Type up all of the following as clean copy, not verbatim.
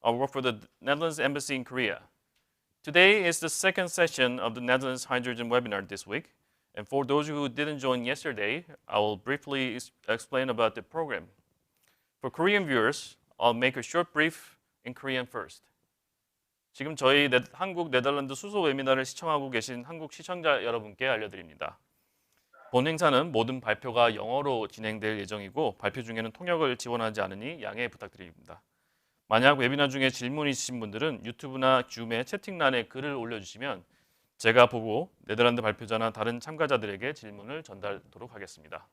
I work for the Netherlands Embassy in Korea. Today is the second session of the Netherlands Hydrogen webinar this week. And for those who didn't join yesterday, I will briefly explain about the program. For Korean viewers, I'll make a short brief in Korean first. 지금 저희 한국 네덜란드 수소 웨비나를 시청하고 계신 한국 시청자 여러분께 알려드립니다. 본 행사는 모든 발표가 영어로 진행될 예정이고 발표 중에는 통역을 지원하지 않으니 양해 부탁드립니다. 만약 웨비나 중에 질문이 있으신 분들은 유튜브나 줌의 채팅란에 글을 올려주시면 제가 보고 네덜란드 발표자나 다른 참가자들에게 질문을 전달하도록 하겠습니다.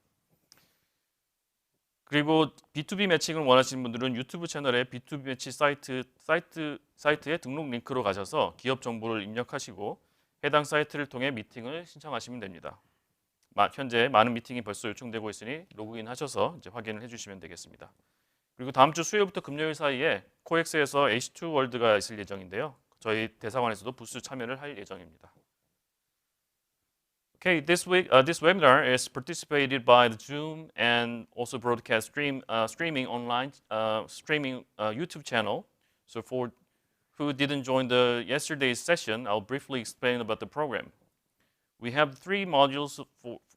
그리고 B2B 매칭을 원하시는 분들은 유튜브 채널에 B2B 매치 사이트에 등록 링크로 가셔서 기업 정보를 입력하시고 해당 사이트를 통해 미팅을 신청하시면 됩니다. 현재 많은 미팅이 벌써 요청되고 있으니 로그인 하셔서 이제 확인을 해주시면 되겠습니다. 그리고 다음 주 수요일부터 금요일 사이에 코엑스에서 H2 월드가 있을 예정인데요. 저희 대사관에서도 부스 참여를 할 예정입니다. Okay, this webinar is participated by the Zoom and also broadcast streaming online YouTube channel. So for who didn't join the yesterday's session, I'll briefly explain about the program. We have 3 modules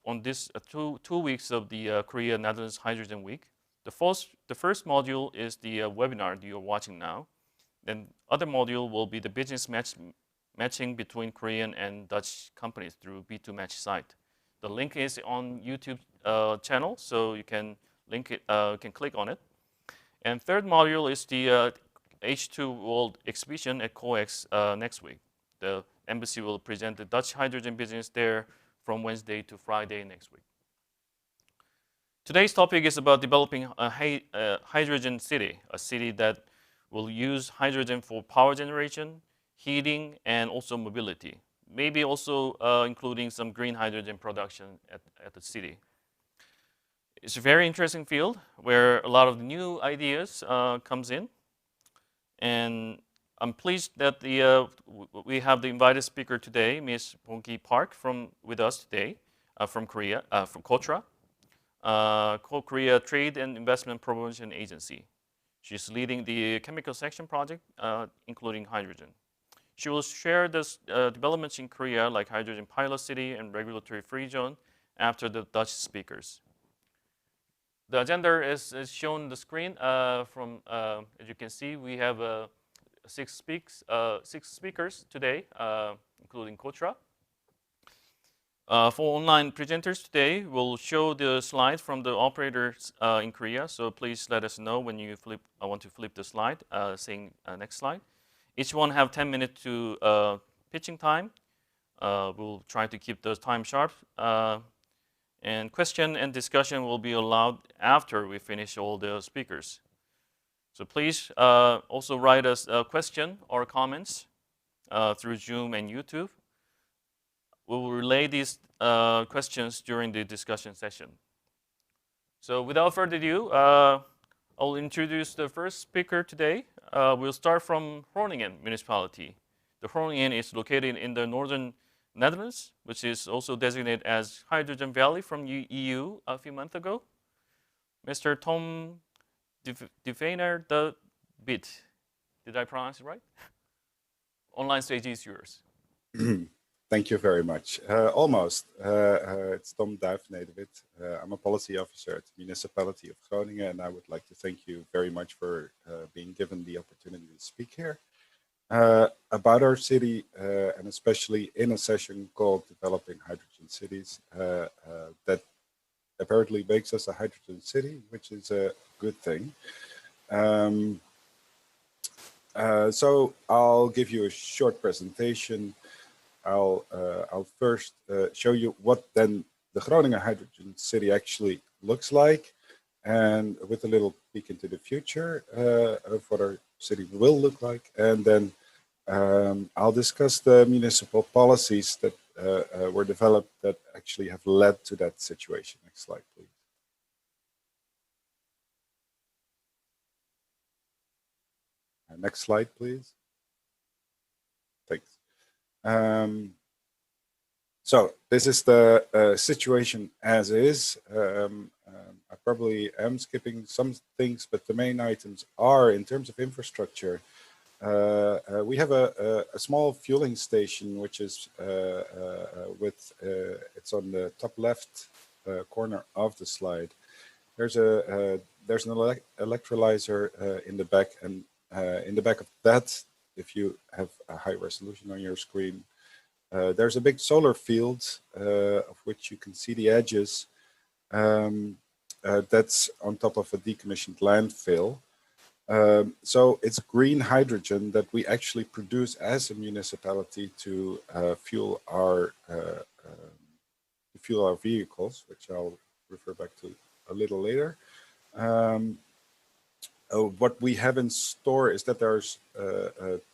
on this 2 weeks of the Korea Netherlands Hydrogen Week. The first module is the webinar that you're watching now. Then other module will be the business matching between Korean and Dutch companies through B2Match site. The link is on YouTube channel, so you can click on it. And third module is the H2 World Exhibition at COEX next week. The embassy will present the Dutch hydrogen business there from Wednesday to Friday next week. Today's topic is about developing a hydrogen city, a city that will use hydrogen for power generation, heating, and also mobility. Maybe also including some green hydrogen production at the city. It's a very interesting field where a lot of new ideas comes in. And I'm pleased that we have the invited speaker today, Ms. Bong-ki Park, with us today from Korea, from KOTRA, Korea Trade and Investment Promotion Agency. She's leading the chemical section project, including hydrogen. She will share the developments in Korea, like hydrogen pilot city and regulatory free zone, after the Dutch speakers. The agenda is shown on the screen. As you can see, we have 6 speakers today, including KOTRA. For online presenters today, we'll show the slides from the operators in Korea. So please let us know when you want to flip the slide, saying next slide. Each one have 10 minutes to pitching time. We'll try to keep the time sharp. And question and discussion will be allowed after we finish all the speakers. So please also write us a question or comments through Zoom and YouTube. We will relay these questions during the discussion session. So without further ado, I'll introduce the first speaker today. We'll start from Groningen Municipality. The Groningen is located in the northern Netherlands, which is also designated as Hydrogen Valley from EU a few months ago. Mr. Tom Witteveen+Bos. Did I pronounce it right? Online stage is yours. Thank you very much. Almost. It's Tom Witteveen+Bos. I'm a policy officer at the Municipality of Groningen, and I would like to thank you very much for being given the opportunity to speak here about our city, and especially in a session called Developing Hydrogen Cities that apparently makes us a hydrogen city, which is a good thing. So I'll give you a short presentation. I'll first show you what then the Groningen Hydrogen City actually looks like, and with a little peek into the future of what our city will look like. And then I'll discuss the municipal policies that were developed that actually have led to that situation. Next slide, please. Next slide, please. Thanks. So this is the situation as is. I probably am skipping some things, but the main items are, in terms of infrastructure, we have a small fueling station, which is it's on the top left corner of the slide. There's an electrolyzer in the back, and in the back of that, if you have a high resolution on your screen, there's a big solar field of which you can see the edges. That's on top of a decommissioned landfill. So it's green hydrogen that we actually produce as a municipality to fuel our vehicles, which I'll refer back to a little later. What we have in store is that there's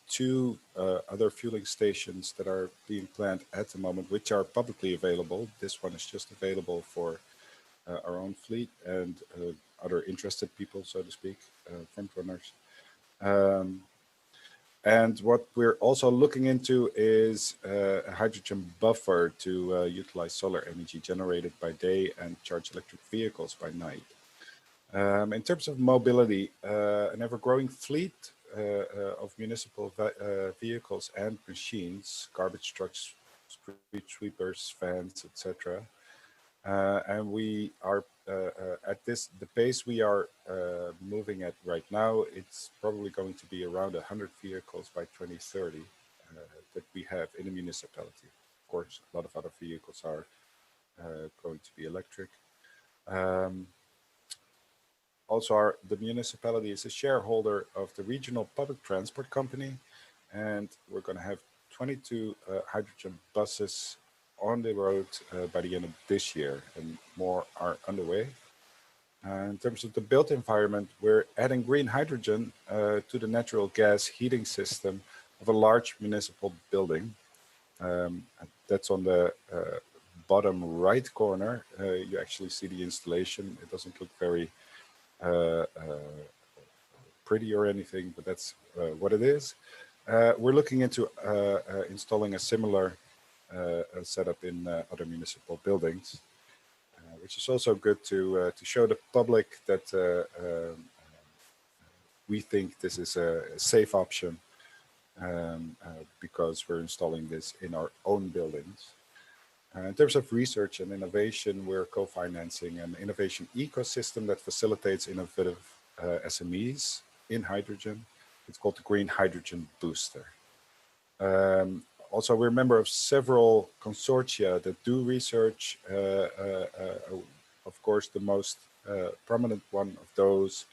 two other fueling stations that are being planned at the moment, which are publicly available. This one is just available for our own fleet and other interested people, so to speak, front runners. And what we're also looking into is a hydrogen buffer to utilize solar energy generated by day and charge electric vehicles by night. In terms of mobility, an ever-growing fleet of municipal vehicles and machines, garbage trucks, street sweepers, vans, etc. And we are at the pace we are moving at right now, it's probably going to be around 100 vehicles by 2030 that we have in a municipality. Of course, a lot of other vehicles are going to be electric. Also, the municipality is a shareholder of the regional public transport company, and we're going to have 22 hydrogen buses on the road by the end of this year, and more are underway. In terms of the built environment, we're adding green hydrogen to the natural gas heating system of a large municipal building. That's on the bottom right corner. You actually see the installation. It doesn't look very pretty or anything, but that's what it is. We're looking into installing a similar setup in other municipal buildings, which is also good to show the public that we think this is a safe option because we're installing this in our own buildings. In terms of research and innovation, we're co-financing an innovation ecosystem that facilitates innovative SMEs in hydrogen. It's called the Green Hydrogen Booster. Also, we're a member of several consortia that do research. Of course, the most prominent one of those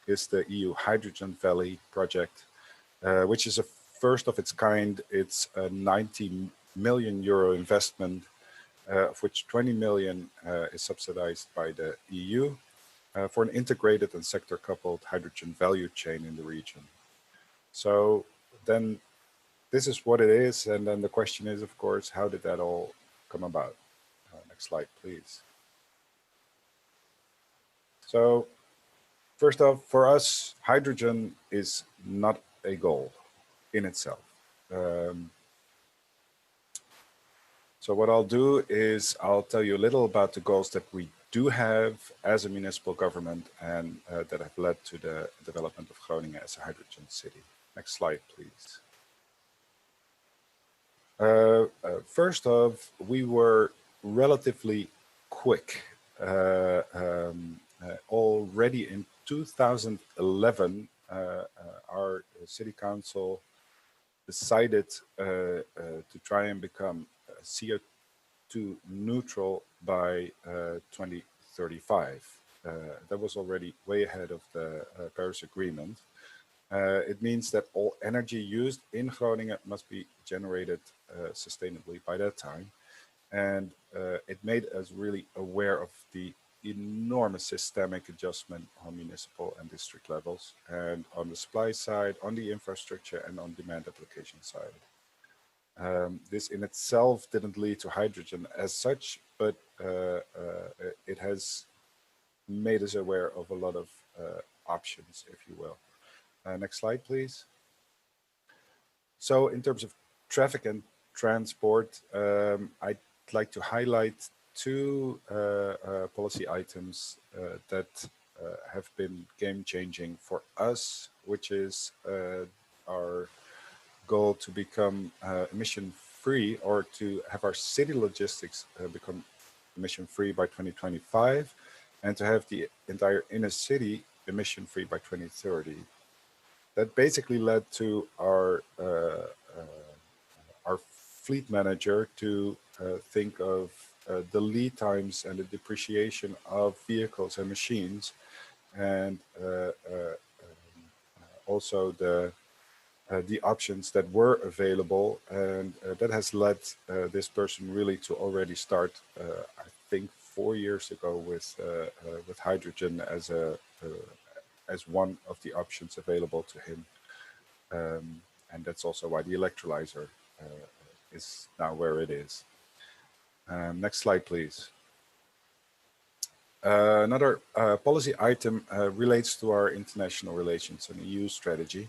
is the EU Hydrogen Valley project, which is a first of its kind. It's a 90 million euro investment, of which 20 million is subsidized by the EU for an integrated and sector-coupled hydrogen value chain in the region. So then this is what it is, and then the question is, of course, how did that all come about? Next slide, please. So first off, for us, hydrogen is not a goal in itself. So what I'll do is I'll tell you a little about the goals that we do have as a municipal government and that have led to the development of Groningen as a hydrogen city. Next slide, please. First off, we were relatively quick. Already in 2011, our city council decided to try and become CO2 neutral by 2035. That was already way ahead of the Paris Agreement. It means that all energy used in Groningen must be generated sustainably by that time. And it made us really aware of the enormous systemic adjustment on municipal and district levels, and on the supply side, on the infrastructure, and on demand application side. This in itself didn't lead to hydrogen as such, but it has made us aware of a lot of options, if you will. Next slide, please. So in terms of traffic and transport, I'd like to highlight two policy items that have been game-changing for us, which is our goal to become emission-free, or to have our city logistics become emission-free by 2025, and to have the entire inner city emission-free by 2030. That basically led to our fleet manager to think of the lead times and the depreciation of vehicles and machines, and also the options that were available, and that has led this person really to already start, I think 4 years ago, with hydrogen as one of the options available to him, and that's also why the electrolyzer is now where it is. Next slide, please. Another policy item relates to our international relations and EU strategy.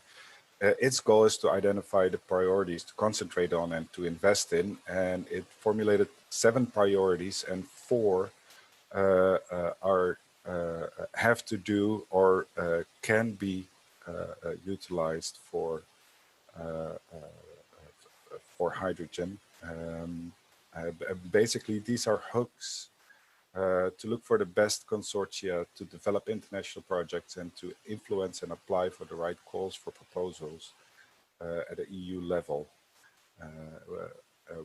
Its goal is to identify the priorities to concentrate on and to invest in, and it formulated 7 priorities, and 4 are have to do or can be utilized for hydrogen. Basically, these are hooks to look for the best consortia to develop international projects and to influence and apply for the right calls for proposals at the EU level,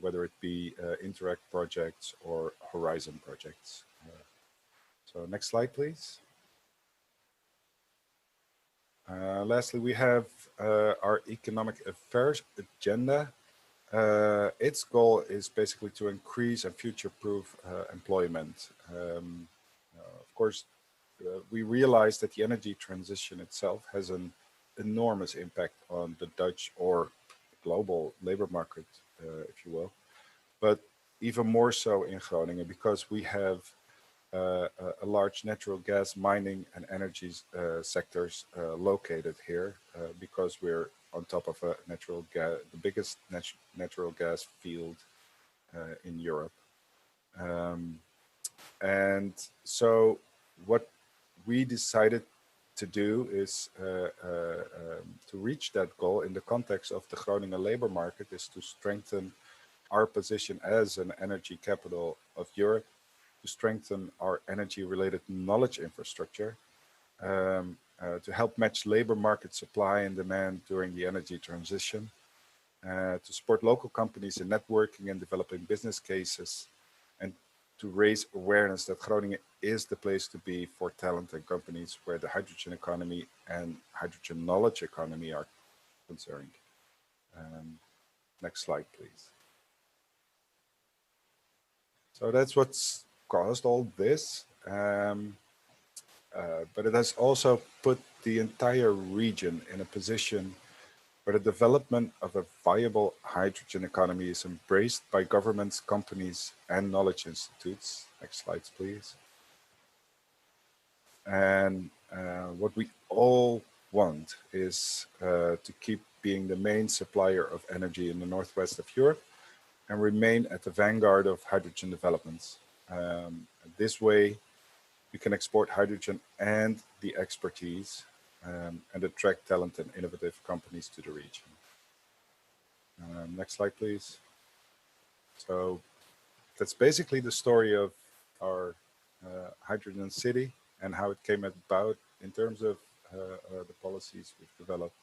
whether it be Interact projects or Horizon projects. So next slide, please. Lastly, we have our economic affairs agenda. Its goal is basically to increase and future-proof employment. Of course, we realize that the energy transition itself has an enormous impact on the Dutch or global labor market, if you will, but even more so in Groningen, because we have a large natural gas mining and energy sectors located here, because we're on top of a natural gas, the biggest natural gas field in Europe. And so what we decided to do is to reach that goal in the context of the Groningen labor market, is to strengthen our position as an energy capital of Europe, to strengthen our energy-related knowledge infrastructure, to help match labor market supply and demand during the energy transition, to support local companies in networking and developing business cases, and to raise awareness that Groningen is the place to be for talent and companies where the hydrogen economy and hydrogen knowledge economy are concerned. Next slide, please. So that's what's caused all this. But it has also put the entire region in a position where the development of a viable hydrogen economy is embraced by governments, companies, and knowledge institutes. Next slides, please. And what we all want is to keep being the main supplier of energy in the northwest of Europe and remain at the vanguard of hydrogen developments. This way, we can export hydrogen and the expertise and attract talent and innovative companies to the region. Next slide, please. So that's basically the story of our hydrogen city and how it came about in terms of the policies we've developed.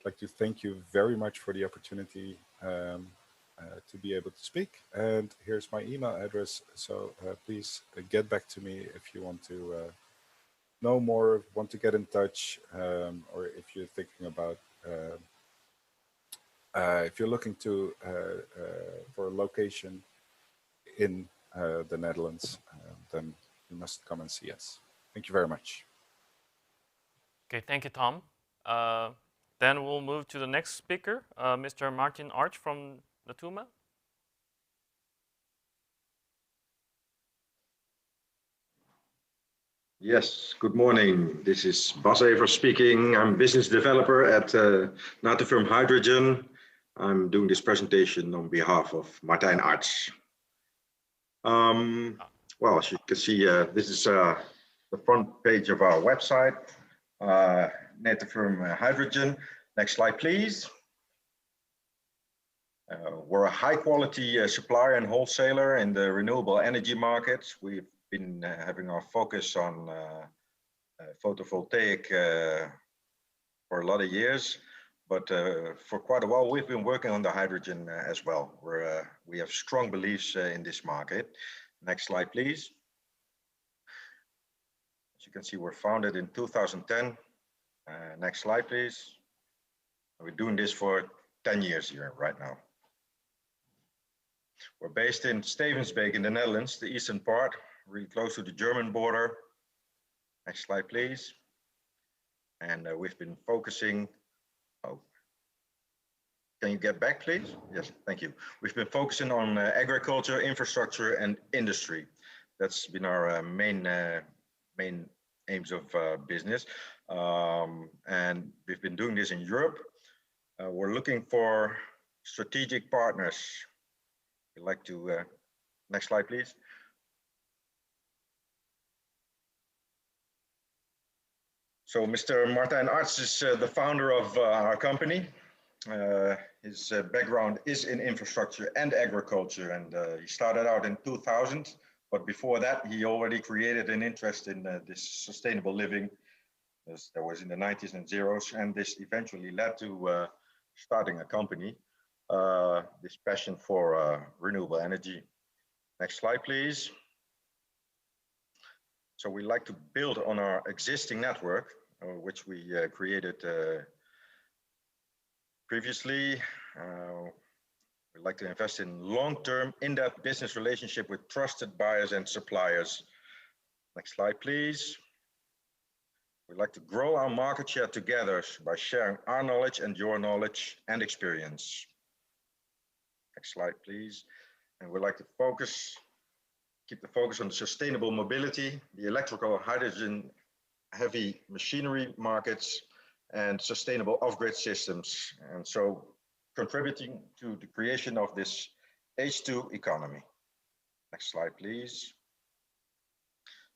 I'd like to thank you very much for the opportunity to be able to speak. And here's my email address. So please get back to me if you want to know more, want to get in touch, or if you're thinking about, if you're looking to for a location in the Netherlands, then you must come and see us. Thank you very much. Okay, thank you, Tom. Then we'll move to the next speaker, Mr. Martin Arch from Natuma. Yes, good morning. This is Bas Evers speaking. I'm business developer at Natuma Hydrogen. I'm doing this presentation on behalf of Martijn Arts. Well, as you can see, this is the front page of our website, Natuma Hydrogen. Next slide, please. We're a high quality supplier and wholesaler in the renewable energy markets. We've been having our focus on photovoltaic for a lot of years, but for quite a while we've been working on the hydrogen as well. We have strong beliefs in this market. Next slide, please. As you can see, we're founded in 2010. Next slide, please. We're doing this for 10 years here right now. We're based in Stevensbeek in the Netherlands, the eastern part, really close to the German border. Next slide, please. And we've been focusing, can you get back, please? Yes, thank you. We've been focusing on agriculture, infrastructure, and industry. That's been our main aims of business. And we've been doing this in Europe. We're looking for strategic partners. We'd like to, next slide, please. So Mr. Martijn Arts is the founder of our company. His background is in infrastructure and agriculture, and he started out in 2000. But before that, he already created an interest in this sustainable living. That was in the 90s and zeros, and this eventually led to starting a company. This passion for renewable energy. Next slide, please. So we like to build on our existing network, which we created previously. We'd like to invest in long-term, in-depth business relationship with trusted buyers and suppliers. Next slide, please. We'd like to grow our market share together by sharing our knowledge and your knowledge and experience. Next slide, please. And we'd like to keep the focus on sustainable mobility, the electrical, hydrogen, heavy machinery markets, and sustainable off-grid systems. And so contributing to the creation of this H2 economy. Next slide, please.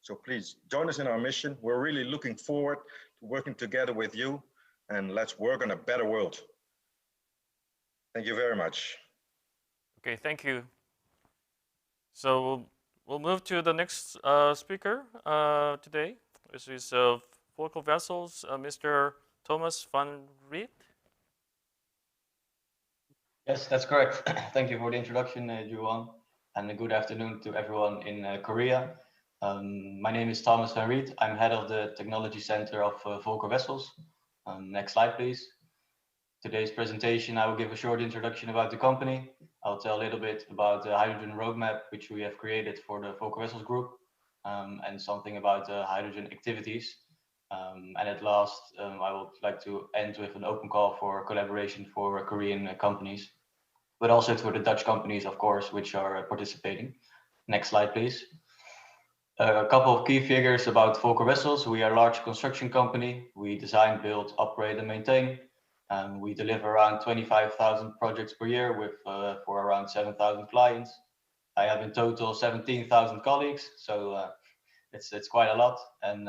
So please join us in our mission. We're really looking forward to working together with you, and let's work on a better world. Thank you very much. Okay, thank you. So we'll move to the next speaker today. This is VolkerWessels, Mr. Thomas van Riet. Yes, that's correct. Thank you for the introduction, Juan, and good afternoon to everyone in Korea. My name is Thomas van Riet. I'm head of the Technology Center of VolkerWessels. Next slide, please. Today's presentation, I will give a short introduction about the company. I'll tell a little bit about the hydrogen roadmap, which we have created for the VolkerWessels group, and something about the hydrogen activities. And at last, I would like to end with an open call for collaboration for Korean companies, but also for the Dutch companies, of course, which are participating. Next slide, please. A couple of key figures about VolkerWessels. We are a large construction company. We design, build, operate, and maintain. We deliver around 25,000 projects per year with for around 7,000 clients. I have in total 17,000 colleagues, so it's quite a lot. And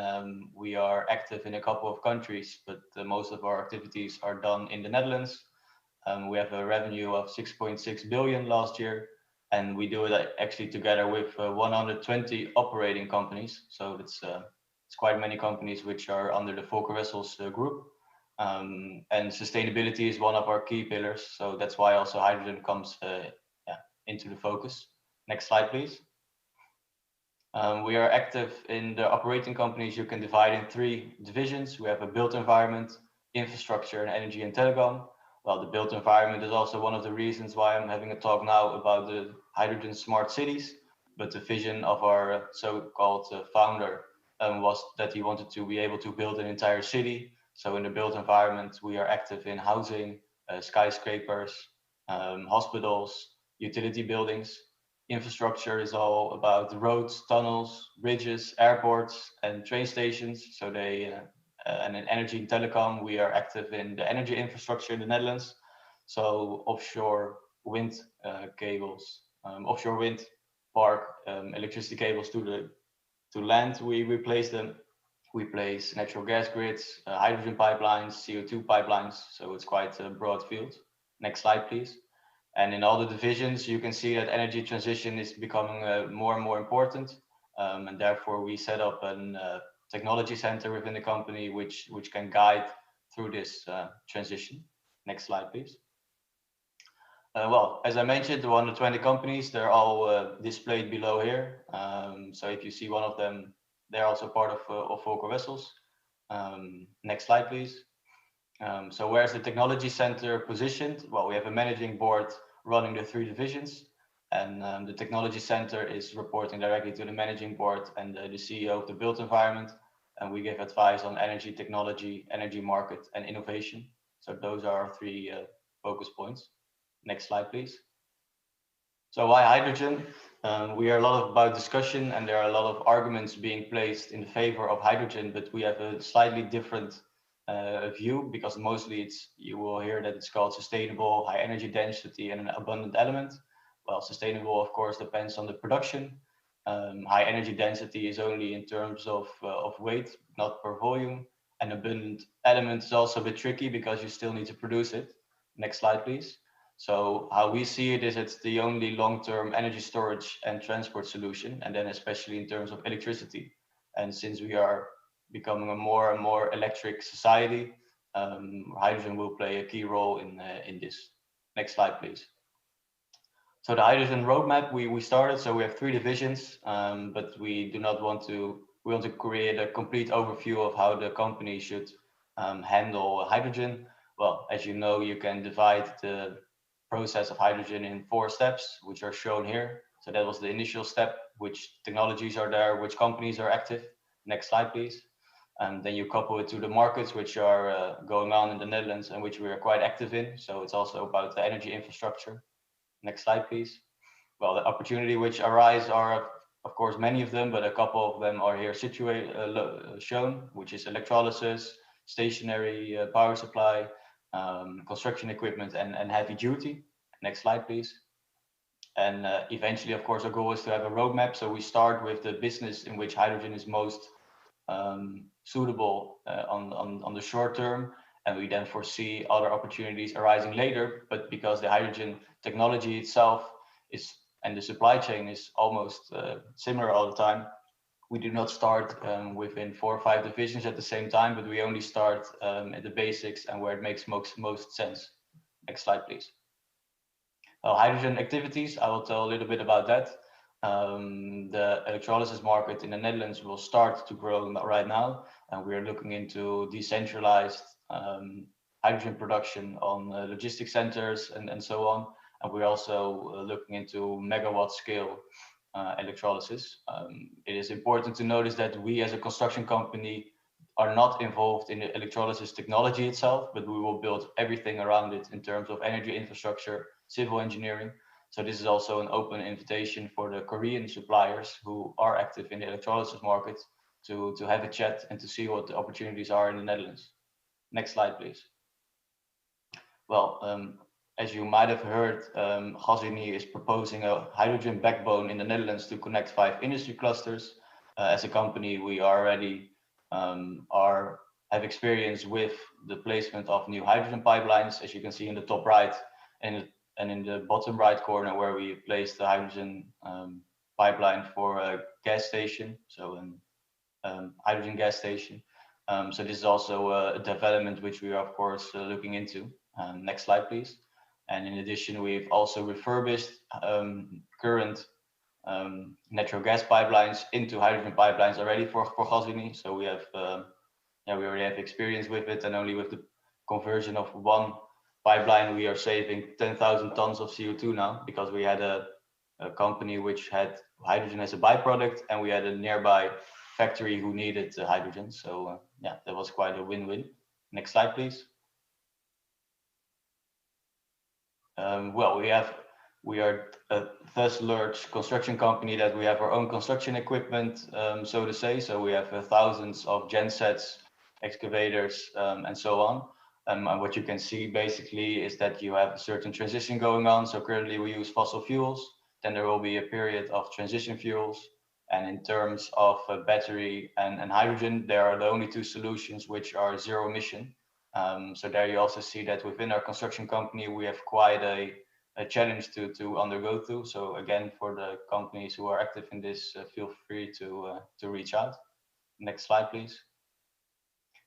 we are active in a couple of countries, but most of our activities are done in the Netherlands. We have a revenue of 6.6 billion last year, and we do it actually together with 120 operating companies. So it's quite many companies which are under the VolkerWessels group. And sustainability is one of our key pillars. So that's why also hydrogen comes into the focus. Next slide, please. We are active in the operating companies. You can divide in 3 divisions. We have a built environment, infrastructure, and energy and telecom. Well, the built environment is also one of the reasons why I'm having a talk now about the hydrogen smart cities. But the vision of our so-called founder was that he wanted to be able to build an entire city. So in the built environment, we are active in housing, skyscrapers, hospitals, utility buildings. Infrastructure is all about roads, tunnels, bridges, airports, and train stations. So and in energy and telecom, we are active in the energy infrastructure in the Netherlands. So offshore wind cables, offshore wind park electricity cables to land, we replace them. We place natural gas grids, hydrogen pipelines, CO2 pipelines. So it's quite a broad field. Next slide, please. And in all the divisions, you can see that energy transition is becoming more and more important. And therefore, we set up a technology center within the company, which can guide through this transition. Next slide, please. Well, as I mentioned, the 120 companies, they're all displayed below here. So if you see one of them, they're also part of VolkerWessels. Next slide, please. So where's the technology center positioned? Well, we have a managing board running the 3 divisions, and the technology center is reporting directly to the managing board and the CEO of the built environment. And we give advice on energy technology, energy market, and innovation. So those are our 3 focus points. Next slide, please. So why hydrogen? We hear a lot about discussion, and there are a lot of arguments being placed in favor of hydrogen, but we have a slightly different view, because mostly you will hear that it's called sustainable, high energy density, and an abundant element. Well, sustainable, of course, depends on the production. High energy density is only in terms of weight, not per volume. And abundant element is also a bit tricky because you still need to produce it. Next slide, please. So how we see it is it's the only long-term energy storage and transport solution, and then especially in terms of electricity. And since we are becoming a more and more electric society, hydrogen will play a key role in this. Next slide, please. So the hydrogen roadmap we started. So we have 3 divisions, but we want to create a complete overview of how the company should handle hydrogen. Well, as you know, you can divide the process of hydrogen in 4 steps, which are shown here. So that was the initial step, which technologies are there, which companies are active. Next slide, please. And then you couple it to the markets which are going on in the Netherlands and which we are quite active in. So it's also about the energy infrastructure. Next slide, please. Well, the opportunity which arise are, of course, many of them, but a couple of them are here shown, which is electrolysis, stationary power supply, construction equipment, and heavy duty. Next slide, please. And eventually, of course, our goal is to have a roadmap. So we start with the business in which hydrogen is most suitable on the short term, and we then foresee other opportunities arising later. But because the hydrogen technology itself and the supply chain is almost similar all the time, we do not start within 4 or 5 divisions at the same time, but we only start at the basics and where it makes most sense. Next slide, please. Hydrogen activities, I will tell a little bit about that. The electrolysis market in the Netherlands will start to grow right now, and we are looking into decentralized hydrogen production on logistic centers and so on. And we're also looking into megawatt scale electrolysis. It is important to notice that we as a construction company are not involved in the electrolysis technology itself, but we will build everything around it in terms of energy infrastructure, civil engineering. So this is also an open invitation for the Korean suppliers who are active in the electrolysis market to have a chat and to see what the opportunities are in the Netherlands. Next slide, please. Well, as you might have heard, Gasunie is proposing a hydrogen backbone in the Netherlands to connect 5 industry clusters. As a company, we already have experience with the placement of new hydrogen pipelines, as you can see in the top right, and in the bottom right corner where we placed the hydrogen pipeline for a gas station, so a hydrogen gas station. So this is also a development which we are, of course, looking into. Next slide, please. And in addition, we've also refurbished current natural gas pipelines into hydrogen pipelines already for Gasunie. So we have, we already have experience with it, and only with the conversion of 1 pipeline, we are saving 10,000 tons of CO2 now, because we had a company which had hydrogen as a byproduct, and we had a nearby factory who needed hydrogen. So yeah, that was quite a win-win. Next slide, please. Well, we are thus large construction company that we have our own construction equipment, so to say. So we have thousands of gensets, excavators, and so on. And what you can see basically is that you have a certain transition going on. So currently we use fossil fuels. Then there will be a period of transition fuels. And in terms of battery and hydrogen, there are the only two solutions which are zero emission. So there you also see that within our construction company, we have quite a challenge to undergo through. So again, for the companies who are active in this, feel free to reach out. Next slide, please.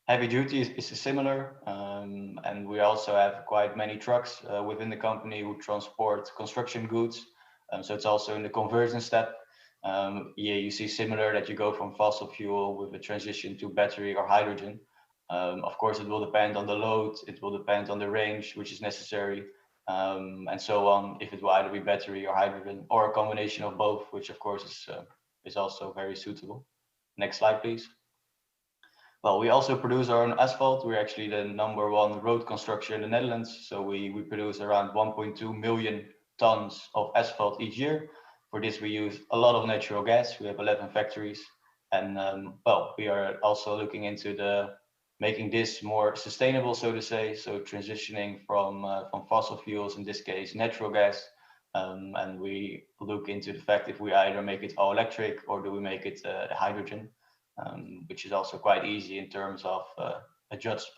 Heavy duty is similar, and we also have quite many trucks within the company who transport construction goods. So it's also in the conversion step. Yeah, you see similar that you go from fossil fuel with a transition to battery or hydrogen. Of course, it will depend on the load, it will depend on the range which is necessary, and so on, if it will either be battery or hydrogen, or a combination of both, which of course is also very suitable. Next slide, please. Well, we also produce our own asphalt. We're actually the #1 road constructor in the Netherlands. So we produce around 1.2 million tons of asphalt each year. For this, we use a lot of natural gas. We have 11 factories. And well, we are also looking into making this more sustainable, so to say. So transitioning from fossil fuels, in this case, natural gas. And we look into the fact if we either make it all electric or do we make it hydrogen. Which is also quite easy in terms of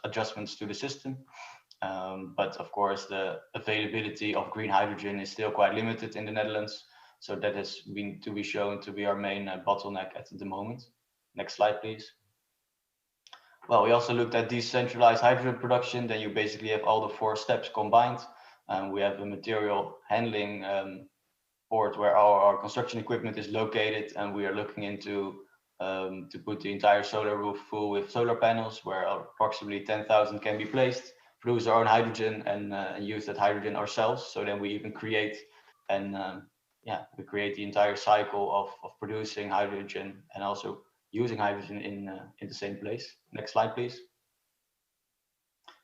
adjustments to the system. But of course, the availability of green hydrogen is still quite limited in the Netherlands. So that has been to be shown to be our main bottleneck at the moment. Next slide, please. Well, we also looked at decentralized hydrogen production. Then you basically have all the 4 steps combined. We have a material handling port where our construction equipment is located, and we are looking into to put the entire solar roof full with solar panels, where approximately 10,000 can be placed, produce our own hydrogen, and use that hydrogen ourselves. So then we even create we create the entire cycle of producing hydrogen and also using hydrogen in the same place. Next slide, please.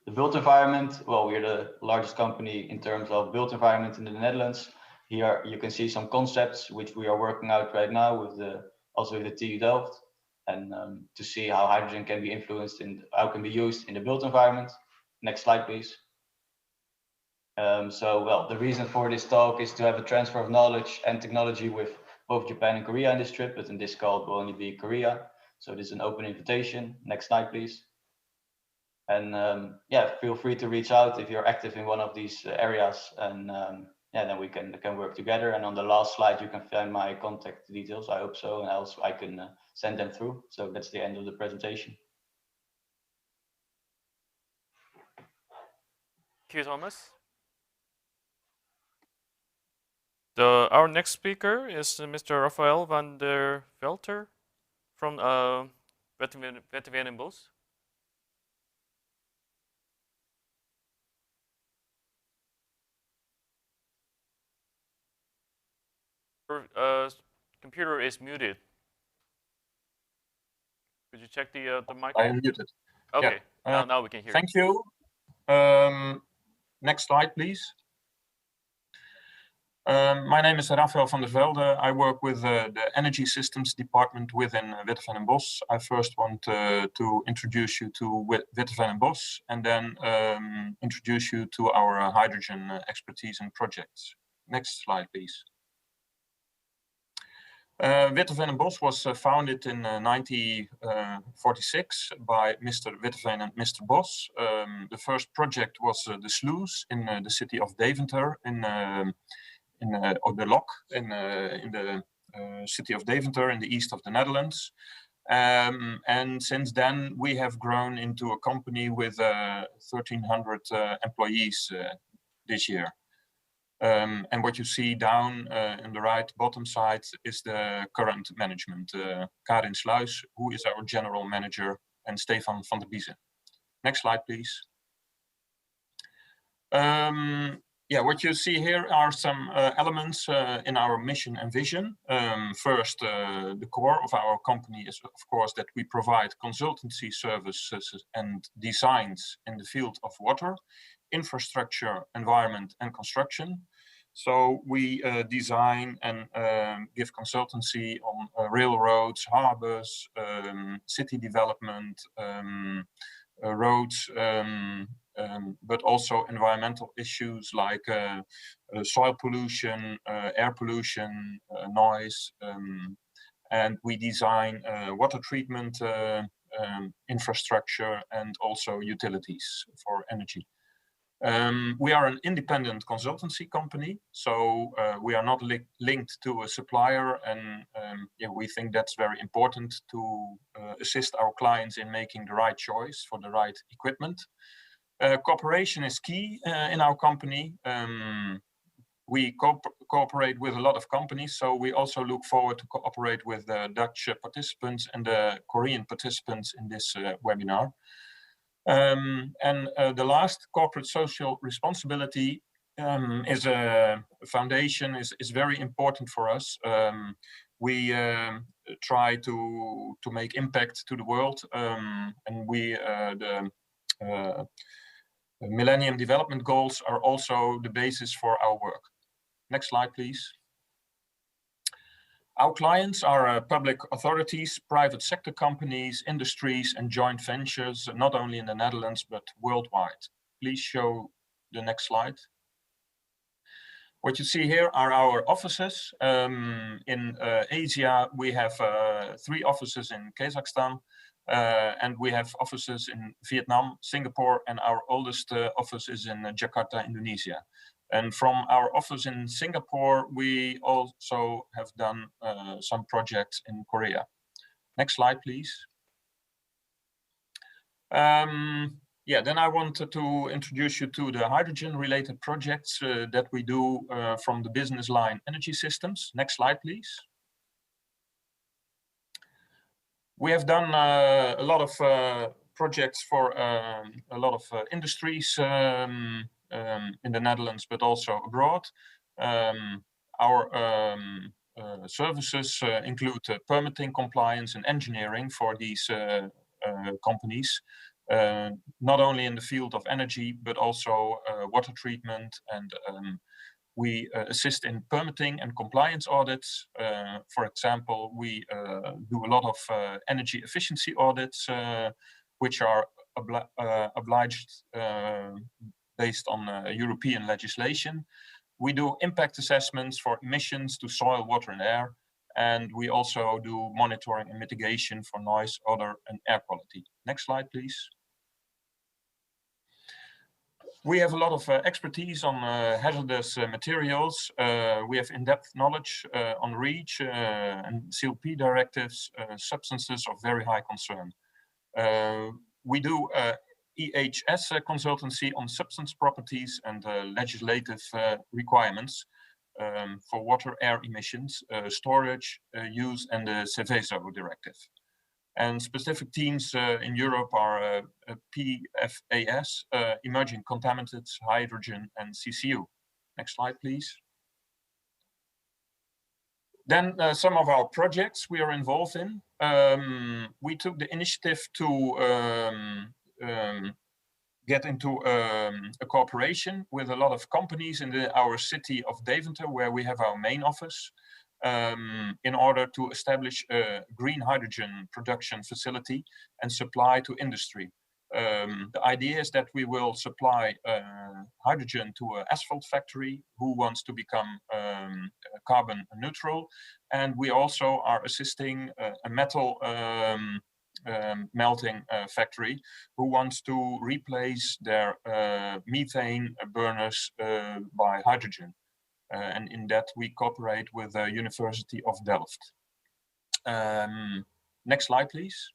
The built environment. Well, we're the largest company in terms of built environment in the Netherlands. Here you can see some concepts which we are working out right now with the TU Delft, and to see how hydrogen can be influenced and how it can be used in the built environment. Next slide, please. So, well, the reason for this talk is to have a transfer of knowledge and technology with both Japan and Korea in this trip, but in this call it will only be Korea. So this is an open invitation. Next slide, please. And yeah, feel free to reach out if you're active in one of these areas, and yeah, then we can work together. And on the last slide, you can find my contact details. I hope so, and else I can send them through. So that's the end of the presentation. Thank you, Thomas. Our next speaker is Mr. Raphael van der Velter from Witteveen+Bos. Your computer is muted. Could you check the mic? I am muted. Okay, yeah. now we can hear Thank you. Next slide, please. My name is Raphael van der Velde. I work with the Energy Systems Department within Witteveen+Bos. I first want to introduce you to Witteveen+Bos, and then introduce you to our hydrogen expertise and projects. Next slide, please. Witteveen+Bos was founded in 1946 by Mr. Witteveen and Mr. Bos. The first project was the sluice in the city of Deventer, or the lock in the city of Deventer in the east of the Netherlands. And since then, we have grown into a company with 1,300 employees this year. And what you see down in the right bottom side is the current management. Karin Sluis, who is our general manager, and Stefan van der Biezen. Next slide, please. Yeah, what you see here are some elements in our mission and vision. First, the core of our company is, of course, that we provide consultancy services and designs in the field of water, infrastructure, environment, and construction. So we design and give consultancy on railroads, harbors, city development, roads, but also environmental issues like soil pollution, air pollution, noise, and we design water treatment infrastructure and also utilities for energy. We are an independent consultancy company, so we are not linked to a supplier, and yeah, we think that's very important to assist our clients in making the right choice for the right equipment. Cooperation is key in our company. We cooperate with a lot of companies, so we also look forward to cooperate with the Dutch participants and the Korean participants in this webinar. The last, corporate social responsibility, is a foundation, is very important for us. We try to make impact to the world, and the Millennium Development Goals are also the basis for our work. Next slide, please. Our clients are public authorities, private sector companies, industries, and joint ventures, not only in the Netherlands, but worldwide. Please show the next slide. What you see here are our offices. In Asia, we have 3 offices in Kazakhstan, and we have offices in Vietnam, Singapore, and our oldest office is in Jakarta, Indonesia. And from our office in Singapore, we also have done some projects in Korea. Next slide, please. Yeah, then I wanted to introduce you to the hydrogen-related projects that we do from the business line Energy Systems. Next slide, please. We have done a lot of projects for a lot of industries in the Netherlands, but also abroad. Our services include permitting, compliance, and engineering for these companies, not only in the field of energy, but also water treatment. And we assist in permitting and compliance audits. For example, we do a lot of energy efficiency audits, which are obliged based on European legislation. We do impact assessments for emissions to soil, water, and air. And we also do monitoring and mitigation for noise, odor, and air quality. Next slide, please. We have a lot of expertise on hazardous materials. We have in-depth knowledge on REACH and CLP directives, substances of very high concern. We do EHS consultancy on substance properties and legislative requirements for water, air emissions, storage, use, and the Seveso directive. And specific teams in Europe are PFAS, emerging contaminants, hydrogen, and CCU. Next slide, please. Then some of our projects we are involved in. We took the initiative to get into a cooperation with a lot of companies in our city of Deventer, where we have our main office, in order to establish a green hydrogen production facility and supply to industry. The idea is that we will supply hydrogen to an asphalt factory who wants to become carbon neutral. And we also are assisting a metal melting factory who wants to replace their methane burners by hydrogen. And in that we cooperate with the University of Delft. Next slide, please.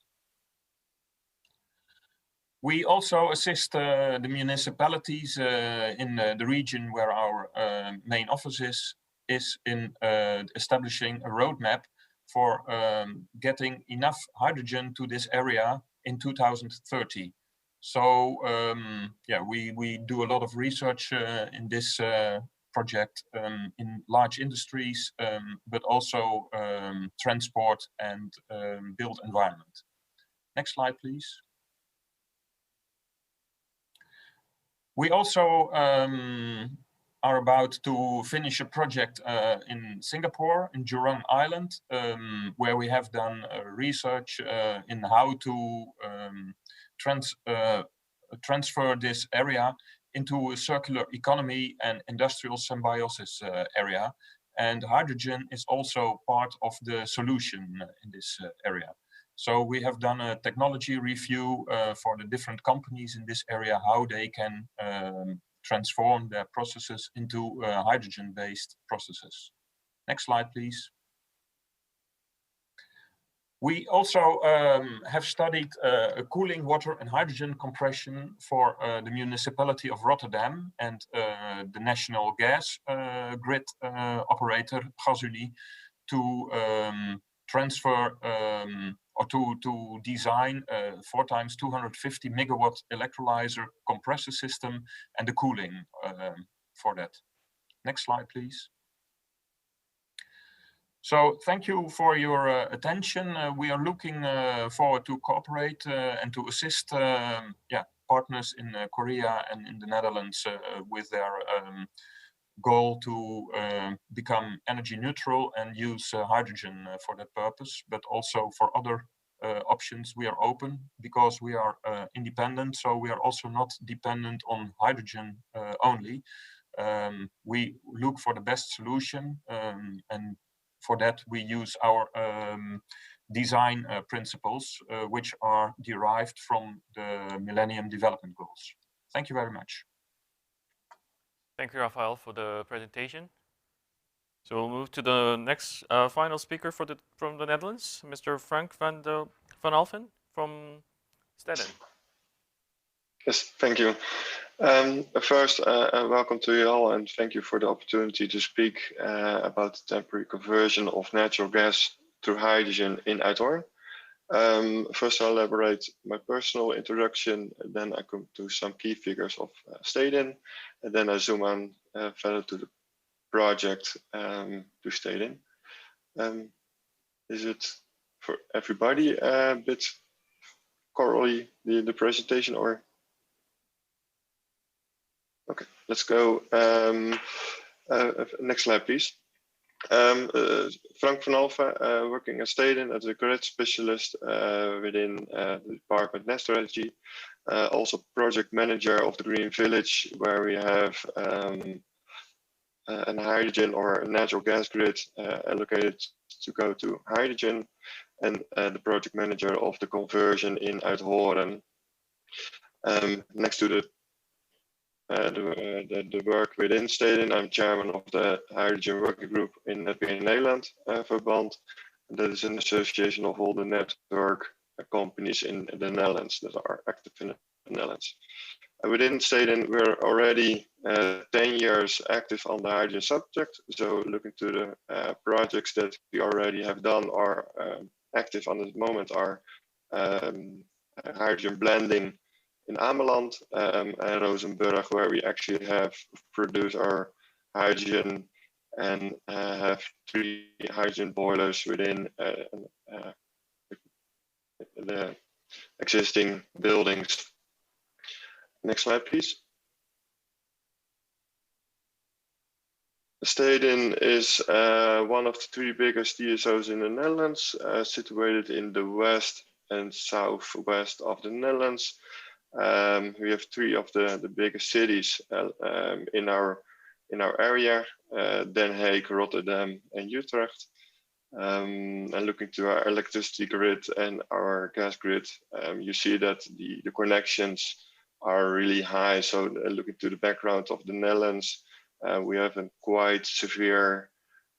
We also assist the municipalities in the region where our main office is in establishing a roadmap for getting enough hydrogen to this area in 2030. So yeah, we do a lot of research in this project in large industries, but also transport and built environment. Next slide, please. We also are about to finish a project in Singapore, in Jurong Island, where we have done research in how to transfer this area into a circular economy and industrial symbiosis area. And hydrogen is also part of the solution in this area. So we have done a technology review for the different companies in this area, how they can transform their processes into hydrogen-based processes. Next slide, please. We also have studied cooling water and hydrogen compression for the municipality of Rotterdam and the national gas grid operator, GasUnie, to transfer or to design 4 times 250 megawatt electrolyzer compressor system and the cooling for that. Next slide, please. So thank you for your attention. We are looking forward to cooperate and to assist partners in Korea and in the Netherlands with their goal to become energy neutral and use hydrogen for that purpose, but also for other options. We are open because we are independent, so we are also not dependent on hydrogen only. We look for the best solution, and for that we use our design principles, which are derived from the Millennium Development Goals. Thank you very much. Thank you, Rafael, for the presentation. So we'll move to the next final speaker from the Netherlands, Mr. Frank van Alphen from Stedin. Yes, thank you. First, welcome to you all, and thank you for the opportunity to speak about the temporary conversion of natural gas to hydrogen in Uithoorn. First, I'll elaborate my personal introduction, then I come to some key figures of Stedin, and then I zoom on further to the project to Stedin. Is it for everybody a bit corally the presentation, or? Okay, let's go. Next slide, please. Frank van Alphen, working at Stedin as a grid specialist within the department Energie, also project manager of the Green Village, where we have a hydrogen or a natural gas grid allocated to go to hydrogen, and the project manager of the conversion in Uithoorn. Next to the work within Stedin, I'm chairman of the Hydrogen Working Group in het Nederland Verband. That is an association of all the network companies in the Netherlands that are active in the Netherlands. Within Stedin, we're already 10 years active on the hydrogen subject. So looking to the projects that we already have done or active on this moment are hydrogen blending in Ameland and Rozenburg, where we actually have produced our hydrogen and have 3 hydrogen boilers within the existing buildings. Next slide, please. Stedin is one of the 3 biggest DSOs in the Netherlands, situated in the west and southwest of the Netherlands. We have 3 of the biggest cities in our area: Den Haag, Rotterdam, and Utrecht. And looking to our electricity grid and our gas grid, you see that the connections are really high. So looking to the background of the Netherlands, we have a quite severe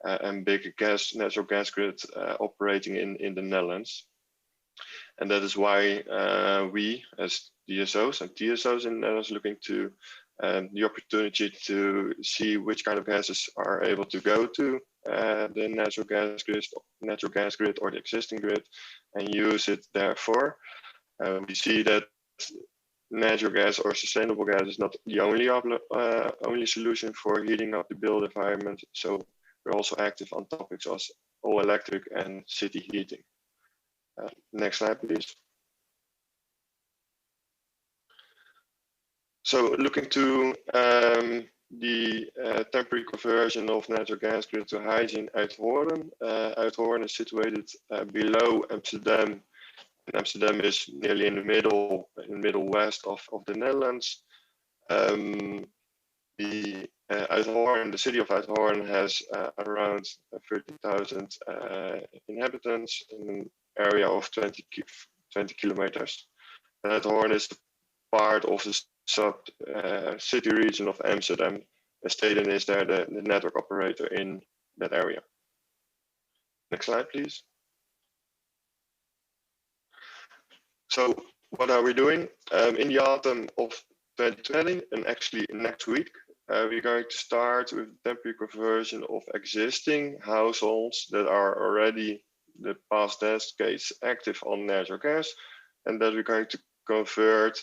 and big natural gas grid operating in the Netherlands. And that is why we, as DSOs and TSOs in the Netherlands, looking to the opportunity to see which kind of gases are able to go to the natural gas grid or the existing grid and use it therefore. We see that natural gas or sustainable gas is not the only solution for heating up the built environment. So we're also active on topics as all electric and city heating. Next slide, please. So looking to the temporary conversion of natural gas grid to hydrogen Uithoorn. Uithoorn is situated below Amsterdam And Amsterdam is nearly in the middle west of the Netherlands. The the city of Uithoorn has around 30,000 inhabitants in an area of 20 kilometers. And Uithoorn is part of the city region of Amsterdam. Stedin is there the network operator in that area. Next slide, please. So what are we doing? In the autumn of 2020, and actually next week, we're going to start with temporary conversion of existing households that are already the past decades active on natural gas, and that we're going to convert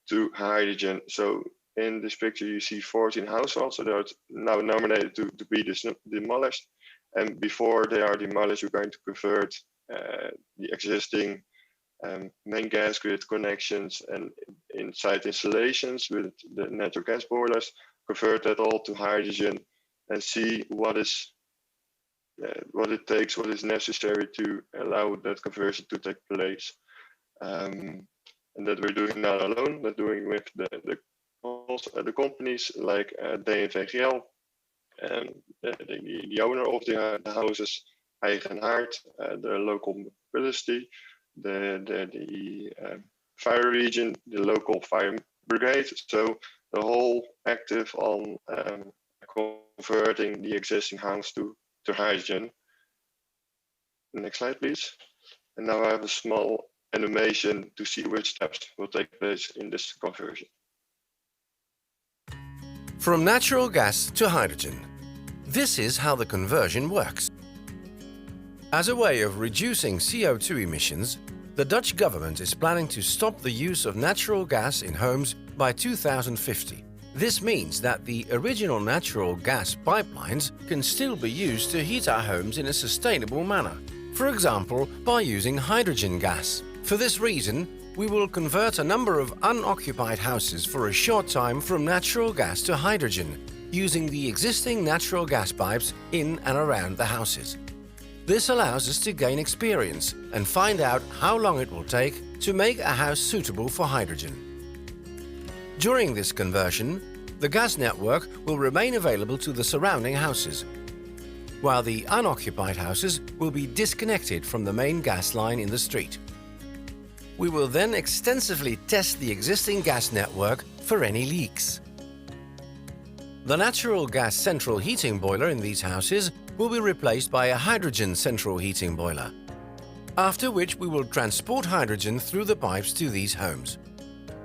to hydrogen. So in this picture, you see 14 households, so they're now nominated to be demolished. And before they are demolished, we're going to convert the existing main gas grid connections and inside installations with the natural gas boilers, convert that all to hydrogen and see what it takes, what is necessary to allow that conversion to take place. And that we're doing not alone, but doing with the companies like DNVGL, the owner of the houses, Eigen Haard, the local municipality, the fire region, the local fire brigade. So the whole active on converting the existing house to hydrogen. Next slide, please. And now I have a small animation to see which steps will take place in this conversion. From natural gas to hydrogen. This is how the conversion works. As a way of reducing CO2 emissions, the Dutch government is planning to stop the use of natural gas in homes by 2050. This means that the original natural gas pipelines can still be used to heat our homes in a sustainable manner. For example, by using hydrogen gas. For this reason, we will convert a number of unoccupied houses for a short time from natural gas to hydrogen, using the existing natural gas pipes in and around the houses. This allows us to gain experience and find out how long it will take to make a house suitable for hydrogen. During this conversion, the gas network will remain available to the surrounding houses, while the unoccupied houses will be disconnected from the main gas line in the street. We will then extensively test the existing gas network for any leaks. The natural gas central heating boiler in these houses will be replaced by a hydrogen central heating boiler, after which we will transport hydrogen through the pipes to these homes.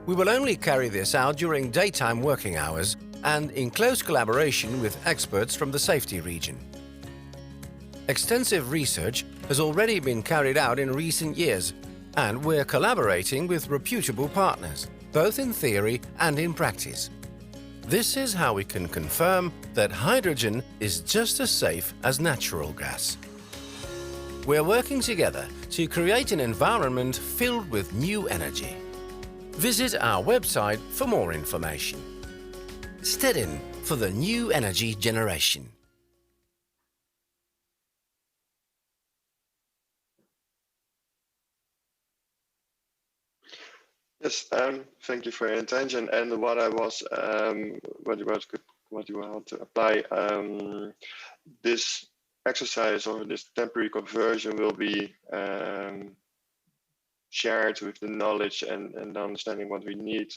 We will only carry this out during daytime working hours and in close collaboration with experts from the safety region. Extensive research has already been carried out in recent years, and we're collaborating with reputable partners, both in theory and in practice. This is how we can confirm that hydrogen is just as safe as natural gas. We're working together to create an environment filled with new energy. Visit our website for more information. Stedin for the new energy generation. Yes, thank you for your attention. And what I was, what you want to apply, this exercise or this temporary conversion will be shared with the knowledge and the understanding what we need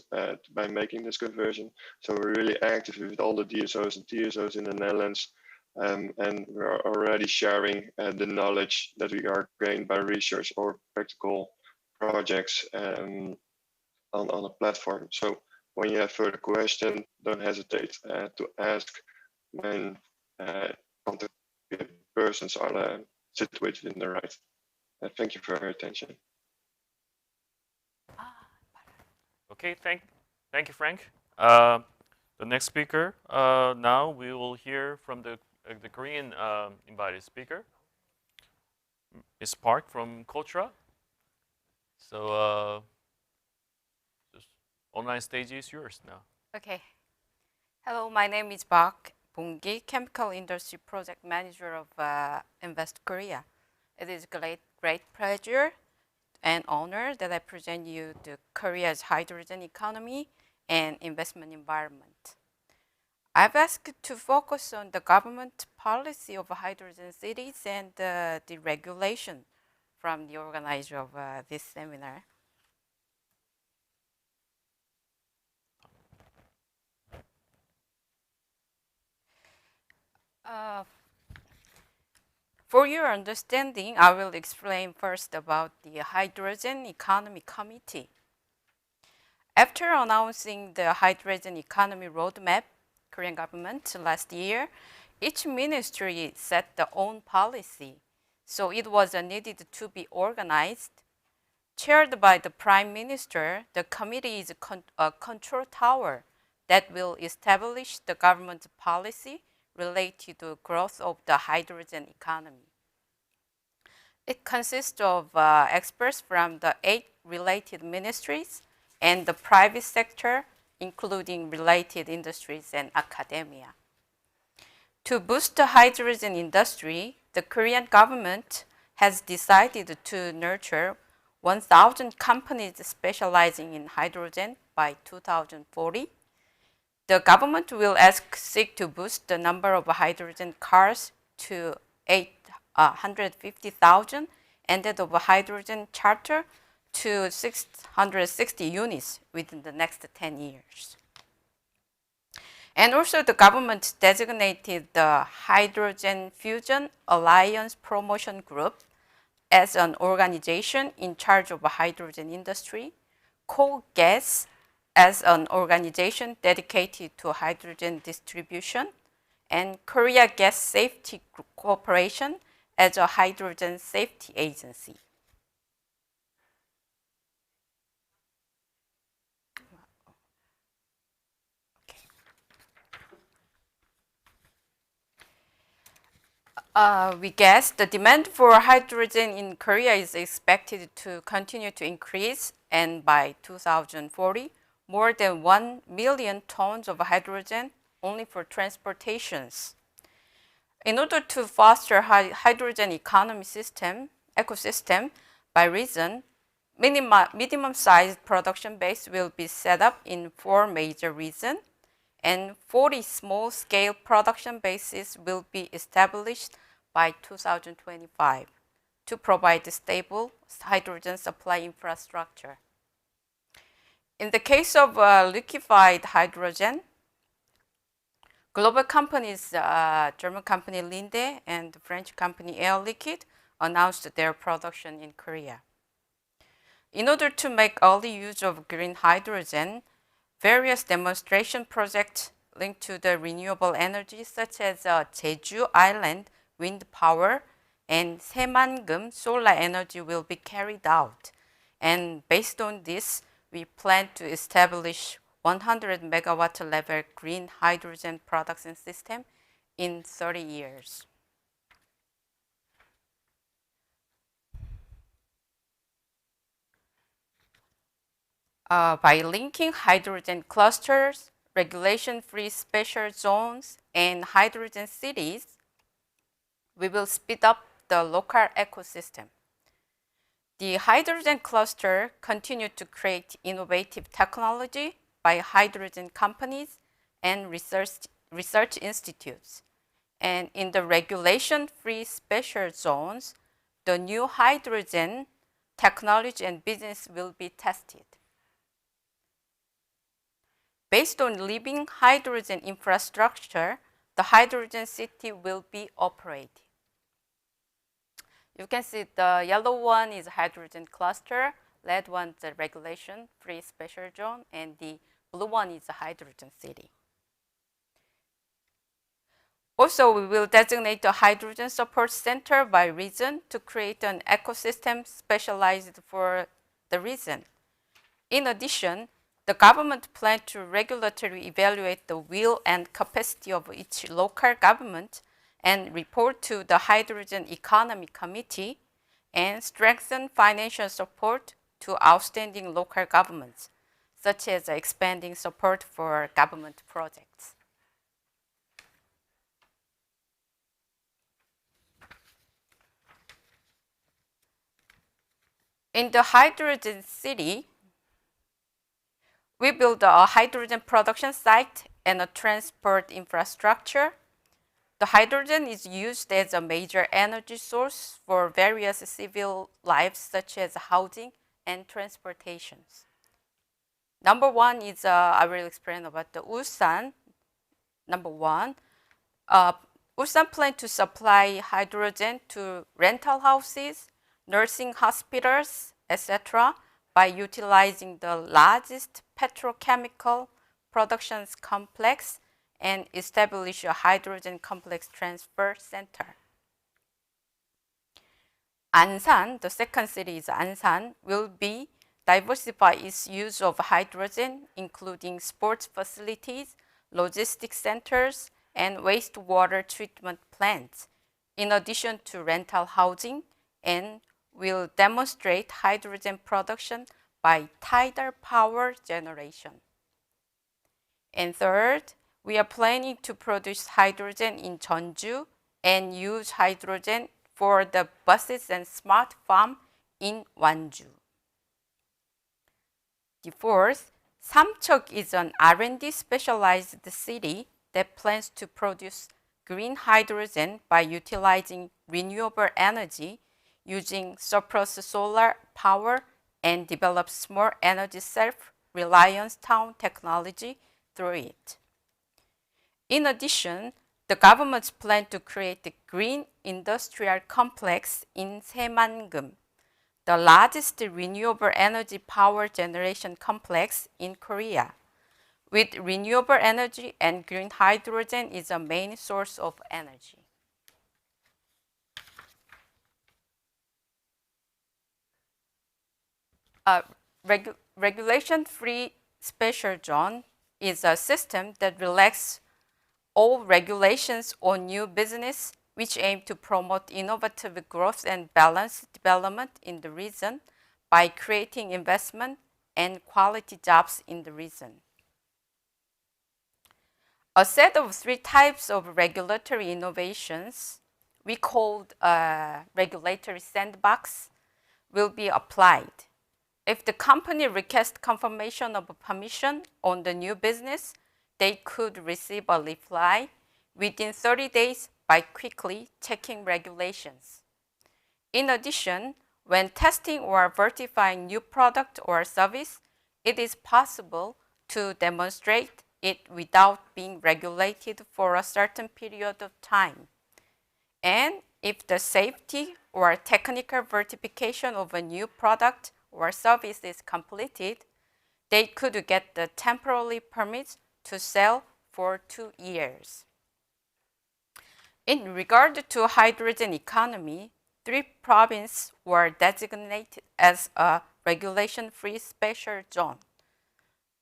by making this conversion. So we're really active with all the DSOs and TSOs in the Netherlands, and we're already sharing the knowledge that we are gained by research or practical projects on a platform. So when you have further questions, don't hesitate to ask when contact persons are situated in the right. Thank you for your attention. Okay, thank you, Frank. The next speaker, now we will hear from the Korean invited speaker, Ms. Park from KOTRA. So, online stage is yours now. Okay. Hello, my name is Park Bong-gi, Chemical Industry Project Manager of Invest Korea. It is great pleasure and honor that I present you the Korea's hydrogen economy and investment environment. I've asked to focus on the government policy of hydrogen cities and the regulation from the organizer of this seminar. For your understanding, I will explain first about the Hydrogen Economy Committee. After announcing the Hydrogen Economy Roadmap, Korean government last year, each ministry set their own policy, so it was needed to be organized. Chaired by the Prime Minister, the committee is a control tower that will establish the government policy related to growth of the hydrogen economy. It consists of experts from the 8 related ministries and the private sector, including related industries and academia. To boost the hydrogen industry, the Korean government has decided to nurture 1,000 companies specializing in hydrogen by 2040. The government will seek to boost the number of hydrogen cars to 850,000 and that of a hydrogen charter to 660 units within the next 10 years. And also the government designated the Hydrogen Fusion Alliance Promotion Group as an organization in charge of the hydrogen industry, KOGAS as an organization dedicated to hydrogen distribution, and Korea Gas Safety Corporation as a hydrogen safety agency. We guess the demand for hydrogen in Korea is expected to continue to increase, and by 2040, more than 1 million tons of hydrogen only for transportations. In order to foster hydrogen economy ecosystem, by reason, minimum-sized production base will be set up in 4 major regions, and 40 small-scale production bases will be established by 2025 to provide stable hydrogen supply infrastructure. In the case of liquefied hydrogen, global companies, German company Linde and the French company Air Liquide, announced their production in Korea. In order to make early use of green hydrogen, various demonstration projects linked to the renewable energy, such as Jeju Island wind power and Saemangum solar energy, will be carried out. And based on this, we plan to establish 100 megawatt level green hydrogen production system in 30 years. By linking hydrogen clusters, regulation-free special zones, and hydrogen cities, we will speed up the local ecosystem. The hydrogen cluster continued to create innovative technology by hydrogen companies and research institutes. And in the regulation-free special zones, the new hydrogen technology and business will be tested. Based on living hydrogen infrastructure, the hydrogen city will be operated. You can see the yellow one is hydrogen cluster, red one is the regulation-free special zone, and the blue one is the hydrogen city. Also, we will designate a hydrogen support center by region to create an ecosystem specialized for the region. In addition, the government plans to regularly evaluate the will and capacity of each local government and report to the Hydrogen Economy Committee and strengthen financial support to outstanding local governments, such as expanding support for government projects. In the hydrogen city, we built a hydrogen production site and a transport infrastructure. The hydrogen is used as a major energy source for various civil lives such as housing and transportations. Number one is, I will explain about the Ulsan. Number one, Ulsan plans to supply hydrogen to rental houses, nursing hospitals, etc. by utilizing the largest petrochemical production complex and establish a hydrogen complex transfer center. Ansan, the second city is Ansan, will be diversify its use of hydrogen, including sports facilities, logistics centers, and wastewater treatment plants, in addition to rental housing, and will demonstrate hydrogen production by tidal power generation. And third, we are planning to produce hydrogen in Jeonju and use hydrogen for the buses and smart farm in Wanju. The fourth, Samcheok is an R&D specialized city that plans to produce green hydrogen by utilizing renewable energy using surplus solar power and develop small energy self-reliance town technology through it. In addition, the government's plan to create a green industrial complex in Saemangeum, the largest renewable energy power generation complex in Korea, with renewable energy and green hydrogen is a main source of energy. Regulation-free special zone is a system that relaxes all regulations on new business which aim to promote innovative growth and balanced development in the region by creating investment and quality jobs in the region. A set of 3 types of regulatory innovations, we called a regulatory sandbox, will be applied. If the company requests confirmation of permission on the new business, they could receive a reply within 30 days by quickly checking regulations. In addition, when testing or verifying new product or service, it is possible to demonstrate it without being regulated for a certain period of time. And if the safety or technical verification of a new product or service is completed, they could get the temporary permits to sell for 2 years. In regard to hydrogen economy, 3 provinces were designated as a regulation-free special zone.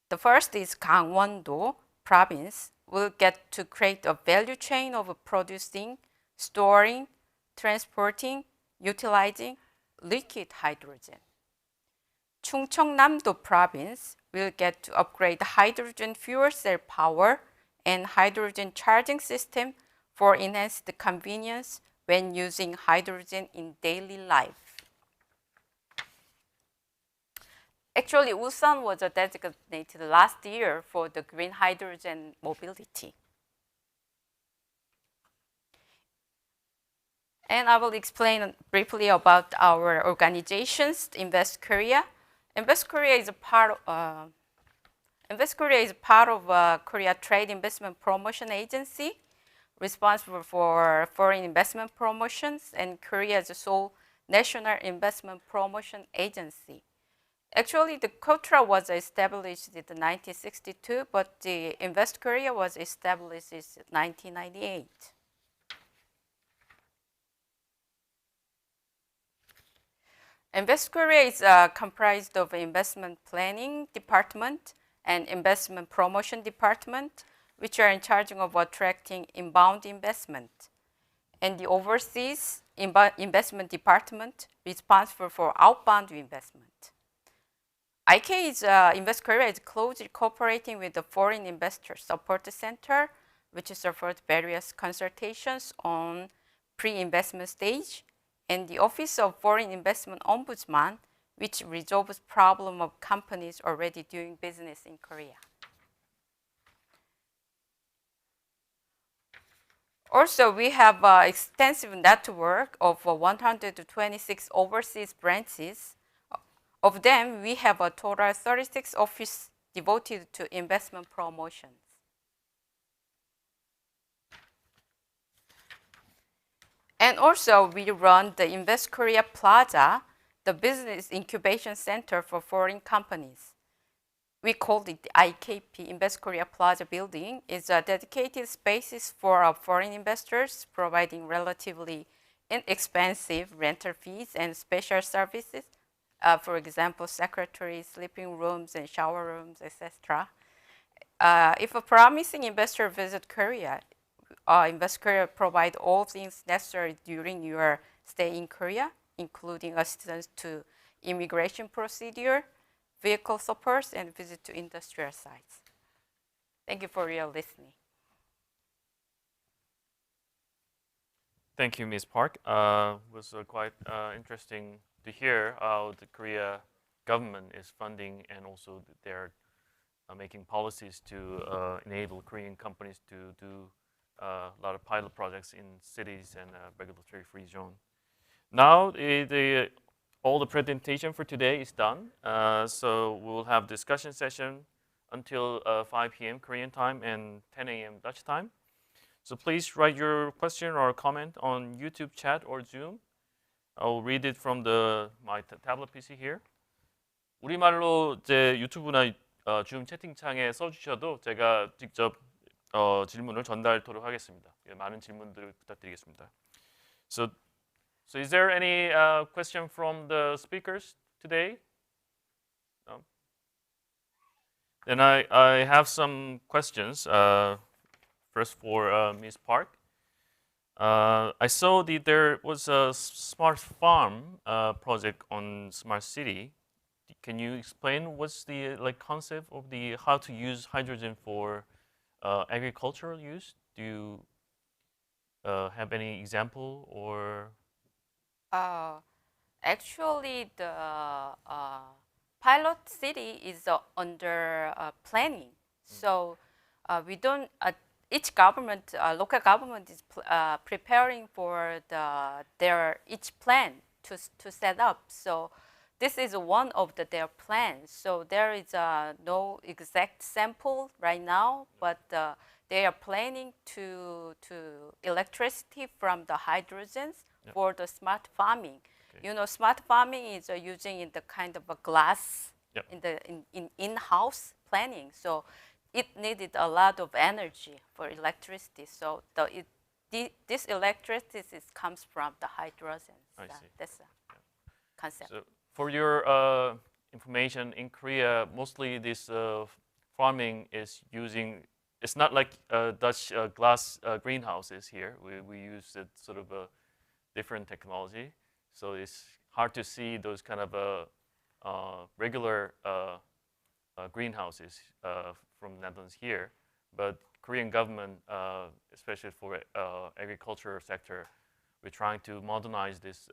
The first is Gangwon-do province will get to create a value chain of producing, storing, transporting, utilizing liquid hydrogen. Chungcheongnam-do province will get to upgrade hydrogen fuel cell power and hydrogen charging system for enhanced convenience when using hydrogen in daily life. Actually, Ulsan was designated last year for the green hydrogen mobility. And I will explain briefly about our organizations, Invest Korea. Invest Korea is a part of Korea Trade Investment Promotion Agency, responsible for foreign investment promotions, and Korea's sole national investment promotion agency. Actually, the KOTRA was established in 1962, but the Invest Korea was established in 1998. Invest Korea is comprised of investment planning department and investment promotion department, which are in charge of attracting inbound investment, and the overseas investment department responsible for outbound investment. Invest Korea is closely cooperating with the Foreign Investor Support Center, which supports various consultations on pre-investment stage, and the Office of Foreign Investment Ombudsman, which resolves problem of companies already doing business in Korea. Also, we have an extensive network of 126 overseas branches. Of them, we have a total 36 offices devoted to investment promotions. And also, we run the Invest Korea Plaza, the business incubation center for foreign companies. We call it the IKP, Invest Korea Plaza building. It's a dedicated spaces for foreign investors, providing relatively inexpensive rental fees and special services. For example, secretaries, sleeping rooms, and shower rooms, etc. If a promising investor visits Korea, Invest Korea provide all things necessary during your stay in Korea, including assistance to immigration procedure, vehicle supports, and visit to industrial sites. Thank you for your listening. Thank you, Ms. Park. It was quite interesting to hear how the Korea government is funding and also they're making policies to enable Korean companies to do a lot of pilot projects in cities and regulatory-free zone. Now, all the presentation for today is done. So we'll have discussion session until 5 p.m. Korean time and 10 a.m. Dutch time. So please write your question or comment on YouTube chat or Zoom. I'll read it from my tablet PC here. 우리말로 이제 유튜브나 줌 채팅창에 써주셔도 제가 직접 질문을 전달토록 하겠습니다. 많은 질문들을 부탁드리겠습니다. So is there any question from the speakers today? No? Then I have some questions. First for Ms. Park. I saw that there was a smart farm project on smart city. Can you explain what's the concept of how to use hydrogen for agricultural use? Do you have any example or? Actually, the pilot city is under planning. So we don't. Each government, local government, is preparing for each plan to set up. So this is one of their plans. So there is no exact sample right now, but they are planning to electricity from the hydrogens for the smart farming. Okay. You know, smart farming is using in the kind of a glass in-house planning. So it needed a lot of energy for electricity. So this electricity comes from the hydrogen. I see. That's the concept. So for your information, in Korea, mostly this farming is using, it's not like Dutch glass greenhouses here. We use it sort of a different technology. So it's hard to see those kind of regular greenhouses from Netherlands here. But Korean government, especially for agriculture sector, we're trying to modernize this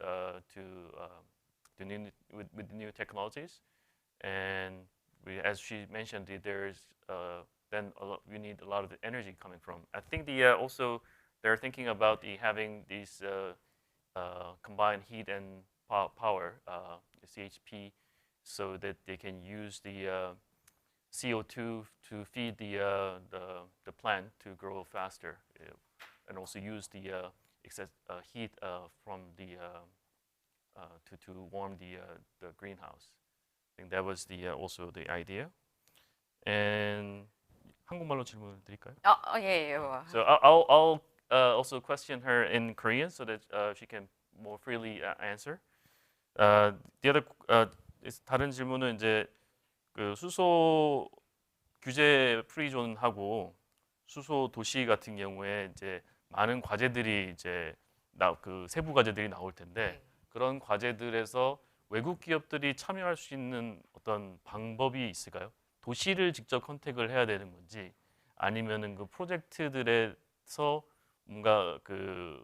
with new technologies. And as she mentioned, there's we need a lot of energy coming from. I think also they're thinking about having these combined heat and power, the CHP, so that they can use the CO2 to feed the plant to grow faster, and also use the excess heat from to warm the greenhouse. I think that was also the idea. And 한국말로 질문을 드릴까요? 예. So I'll also question her in Korean so that she can more freely answer. The other 다른 질문은 이제 그 수소 규제 프리존하고 수소 도시 같은 경우에 이제 많은 과제들이 이제 그 세부 과제들이 나올 텐데 그런 과제들에서 외국 기업들이 참여할 수 있는 어떤 방법이 있을까요? 도시를 직접 컨택을 해야 되는 건지 아니면은 그 프로젝트들에서 뭔가 그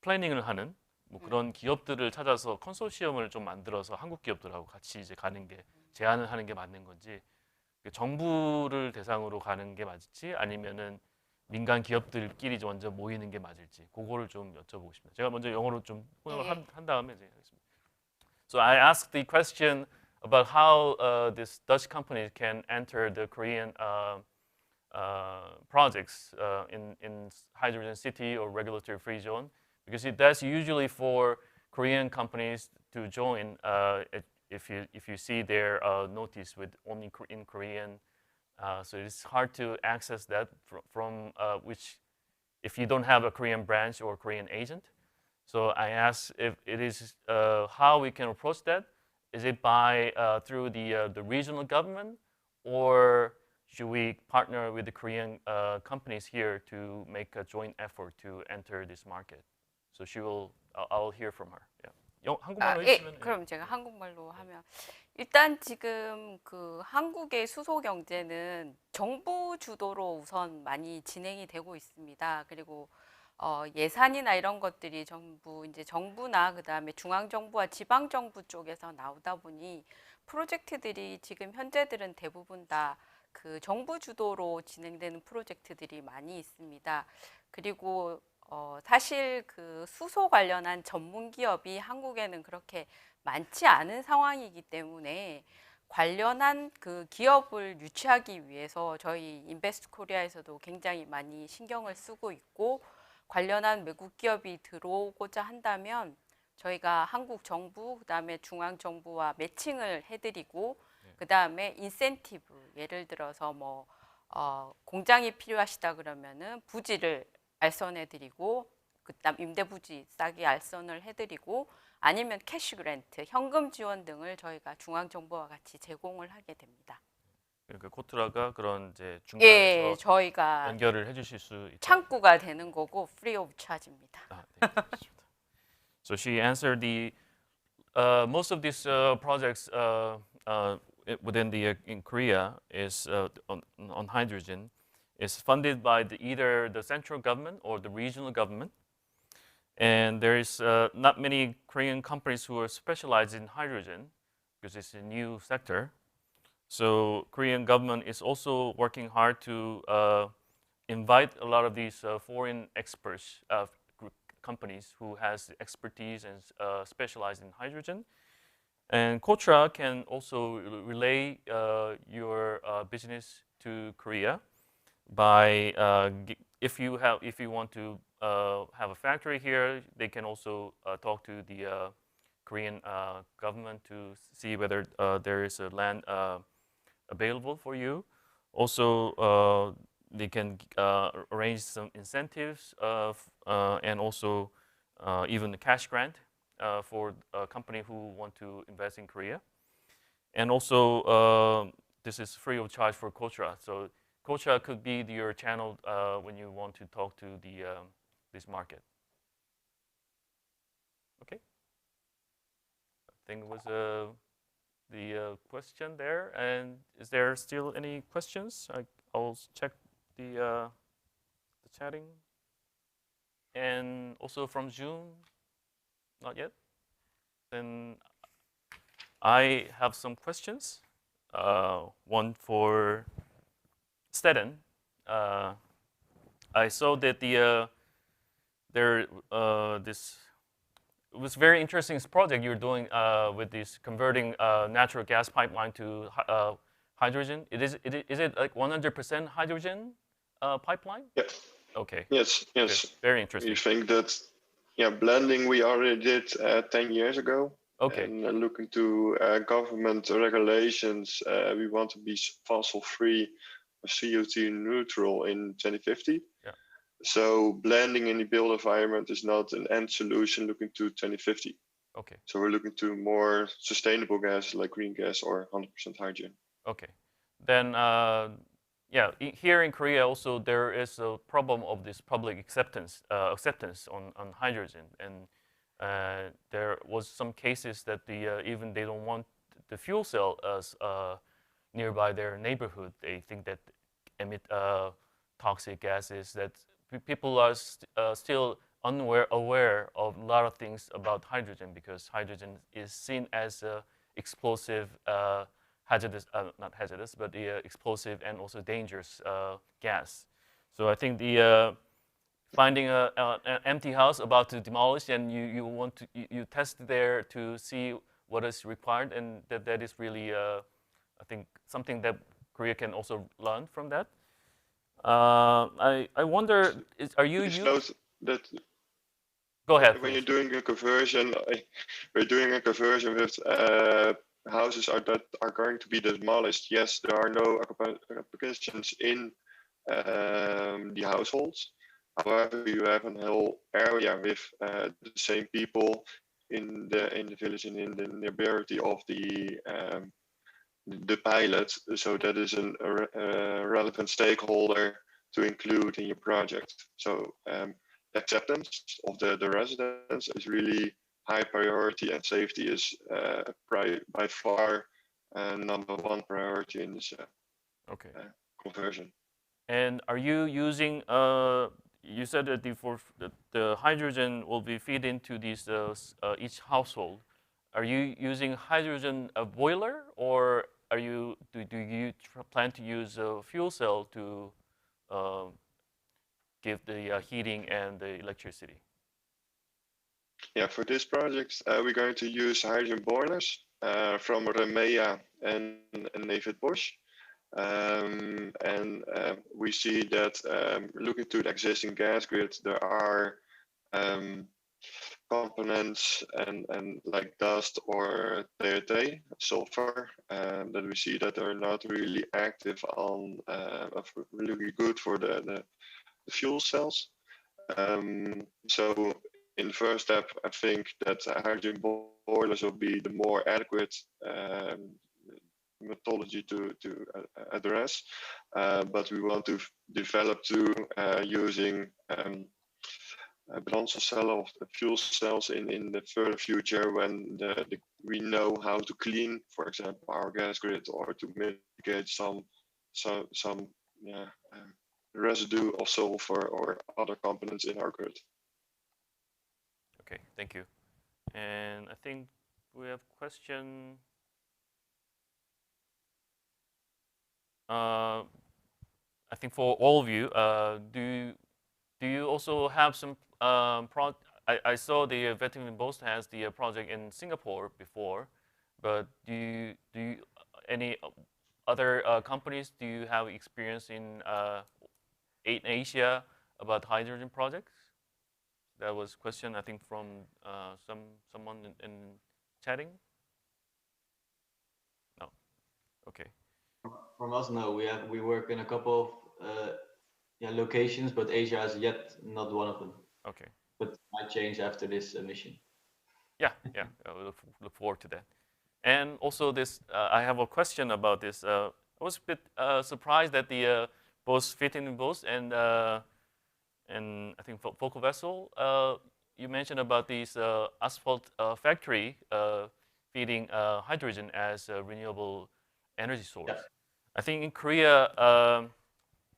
플래닝을 하는 뭐 그런 기업들을 찾아서 컨소시엄을 좀 만들어서 한국 기업들하고 같이 이제 가는 게 제안을 하는 게 맞는 건지 정부를 대상으로 가는 게 맞을지 아니면은 민간 기업들끼리 먼저 모이는 게 맞을지 그거를 좀 여쭤보고 싶습니다. 제가 먼저 영어로 좀 혼용을 한 다음에 이제 하겠습니다. So I asked the question about how this Dutch company can enter the Korean projects in hydrogen city or regulatory free zone, because that's usually for Korean companies to join if you see their notice with only in Korean. So it's hard to access that from which if you don't have a Korean branch or Korean agent. So I asked if it is how we can approach that. Is it by through the regional government, or should we partner with the Korean companies here to make a joint effort to enter this market? So I'll hear from her. Yeah. 한국말로 해주시면. 그럼 제가 한국말로 하면 일단 지금 그 한국의 수소 경제는 정부 주도로 우선 많이 진행이 되고 있습니다. 그리고 예산이나 이런 것들이 전부 이제 정부나 그다음에 중앙 정부와 지방 정부 쪽에서 나오다 보니 프로젝트들이 지금 현재들은 대부분 다 그 정부 주도로 진행되는 프로젝트들이 많이 있습니다. 그리고 사실 그 수소 관련한 전문 기업이 한국에는 그렇게 많지 않은 상황이기 때문에 관련한 그 기업을 유치하기 위해서 저희 인베스트 코리아에서도 굉장히 많이 신경을 쓰고 있고, 관련한 외국 기업이 들어오고자 한다면 저희가 한국 정부 그다음에 중앙 정부와 매칭을 해드리고, 그다음에 인센티브, 예를 들어서 뭐 공장이 필요하시다 그러면은 부지를 알선해드리고, 그다음 임대부지 싸게 알선을 해드리고, 아니면 캐시 그랜트, 현금 지원 등을 저희가 중앙 정부와 같이 제공을 하게 됩니다. 그러니까 코트라가 그런 이제 중간에서 저희가 연결을 해주실 수 있다. 창구가 되는 거고 free of charge입니다. 네, So she answered the most of these projects within in Korea is on hydrogen is funded by either the central government or the regional government. And there is not many Korean companies who are specialized in hydrogen because it's a new sector. So Korean government is also working hard to invite a lot of these foreign experts, companies who has expertise and specialize in hydrogen. And KOTRA can also relay your business to Korea by if you want to have a factory here, they can also talk to the Korean government to see whether there is a land available for you. Also, they can arrange some incentives and also even a cash grant for a company who want to invest in Korea. And also, this is free of charge for KOTRA. So KOTRA could be your channel when you want to talk to this market. Okay. I think it was the question there. And is there still any questions? I'll check the chatting. And also from Zoom, not yet. Then I have some questions. One for Stedin. I saw that it was very interesting project you're doing with this converting natural gas pipeline to hydrogen. Is it like 100% hydrogen pipeline? Yeah. Okay. Yes. Okay. Very interesting. We think that blending we already did 10 years ago. Okay. And looking to government regulations, we want to be fossil free or CO2 neutral in 2050. Yeah. So blending in the built environment is not an end solution looking to 2050. Okay. So we're looking to more sustainable gas like green gas or 100% hydrogen. Okay. Then here in Korea also there is a problem of this public acceptance on hydrogen, and there was some cases that even they don't want the fuel cell as nearby their neighborhood. They think that emit toxic gases. That people are still aware of a lot of things about hydrogen, because hydrogen is seen as a explosive, hazardous, not hazardous, but the explosive and also dangerous gas. So I think the finding an empty house about to demolish, and you want to you test there to see what is required, and that is really I think something that Korea can also learn from that. I wonder, are you Please note that go ahead, when you're please. doing a conversion, we're doing a conversion with houses that are going to be demolished. Yes, there are no applications in the households. However, you have a whole area with the same people in the village and in the neighborhood of the pilot. So that is a relevant stakeholder to include in your project. So acceptance of the residents is really high priority, and safety is by far #1 priority in this Okay. conversion. And are you using? You said that the hydrogen will be feed into these each household. Are you using hydrogen boiler, or do you plan to use a fuel cell to give the heating and the electricity? Yeah, for this project, we're going to use hydrogen boilers from Remea and Witteveen+Bos. We see that looking to the existing gas grid, there are components and like dust or TNT, sulfur, that we see that are not really active on, really good for the fuel cells. So in the first step, I think that hydrogen boilers will be the more adequate methodology to address, but we want to develop to using brandstofcellen of the fuel cells in the further future, when we know how to clean, for example, our gas grid, or to mitigate some residue of sulfur or other components in our grid. Okay, thank you. And I think we have a question. I think for all of you, do you also have some I saw the Witteveen+Bos has the project in Singapore before, but do you any other companies, do you have experience in Asia about hydrogen projects? That was a question, I think, from someone in chatting. No. Okay. From us, no. We work in a couple of locations, but Asia is yet not one of them. Okay. But might change after this mission. Yeah, yeah. I look forward to that. And also, this I have a question about this. I was a bit surprised that the both Witteveen+Bos and I think VolkerWessels, you mentioned about these asphalt factory feeding hydrogen as a renewable energy source. Yeah. I think in Korea,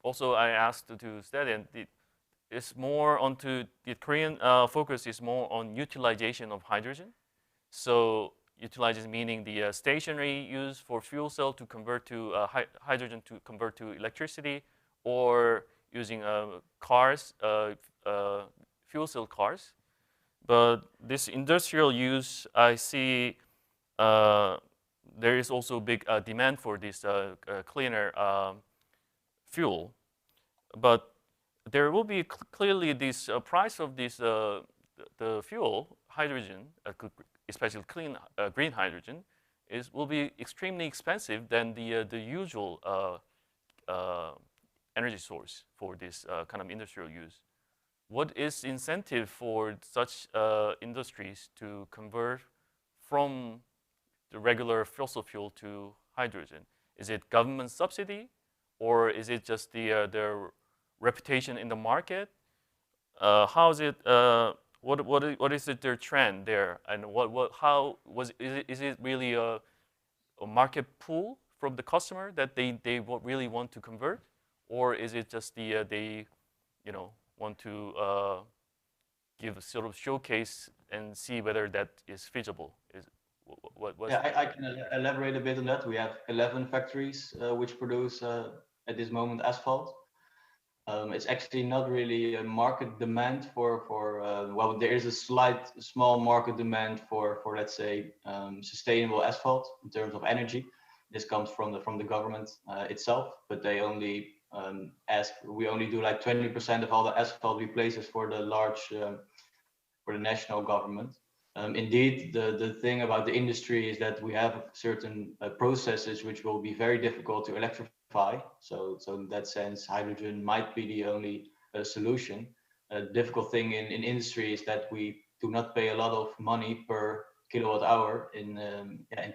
also I asked to Stedin, it's more onto the Korean focus is more on utilization of hydrogen. So utilization meaning the stationary use for fuel cell to convert to hydrogen to convert to electricity, or using cars, fuel cell cars. But this industrial use, I see there is also big demand for this cleaner fuel. But there will be clearly this price of this the fuel, hydrogen, especially clean green hydrogen, will be extremely expensive than the usual energy source for this kind of industrial use. What is incentive for such industries to convert from the regular fossil fuel to hydrogen? Is it government subsidy, or is it just their reputation in the market? How is it? What is it their trend there, and is it really a market pull from the customer that they really want to convert, or is it just they want to give a sort of showcase and see whether that is feasible? Is what? Yeah, I can elaborate a bit on that. We have 11 factories which produce at this moment asphalt. It's actually not really a market demand for well, there is a small market demand for let's say sustainable asphalt in terms of energy. This comes from the government itself, but they only we only do like 20% of all the asphalt replaces for the large for the national government. Indeed, the thing about the industry is that we have certain processes which will be very difficult to electrify. So in that sense, hydrogen might be the only solution. The difficult thing in industry is that we do not pay a lot of money per kilowatt hour in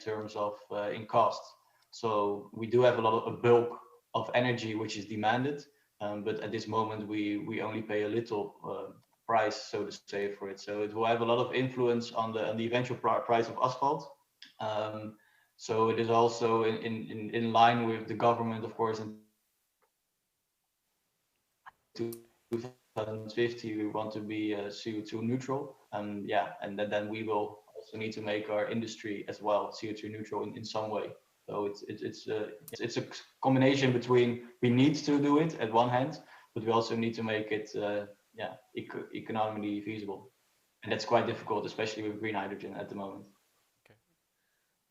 terms of in cost. So we do have a lot of a bulk of energy which is demanded, but at this moment we only pay a little price, so to say, for it. So it will have a lot of influence on the eventual price of asphalt. So it is also in line with the government, of course. In 2050, we want to be CO2 neutral. Yeah, and then we will also need to make our industry as well CO2 neutral in some way. So it's a combination between we need to do it at one hand, but we also need to make it yeah, economically feasible. And that's quite difficult, especially with green hydrogen at the moment. Okay.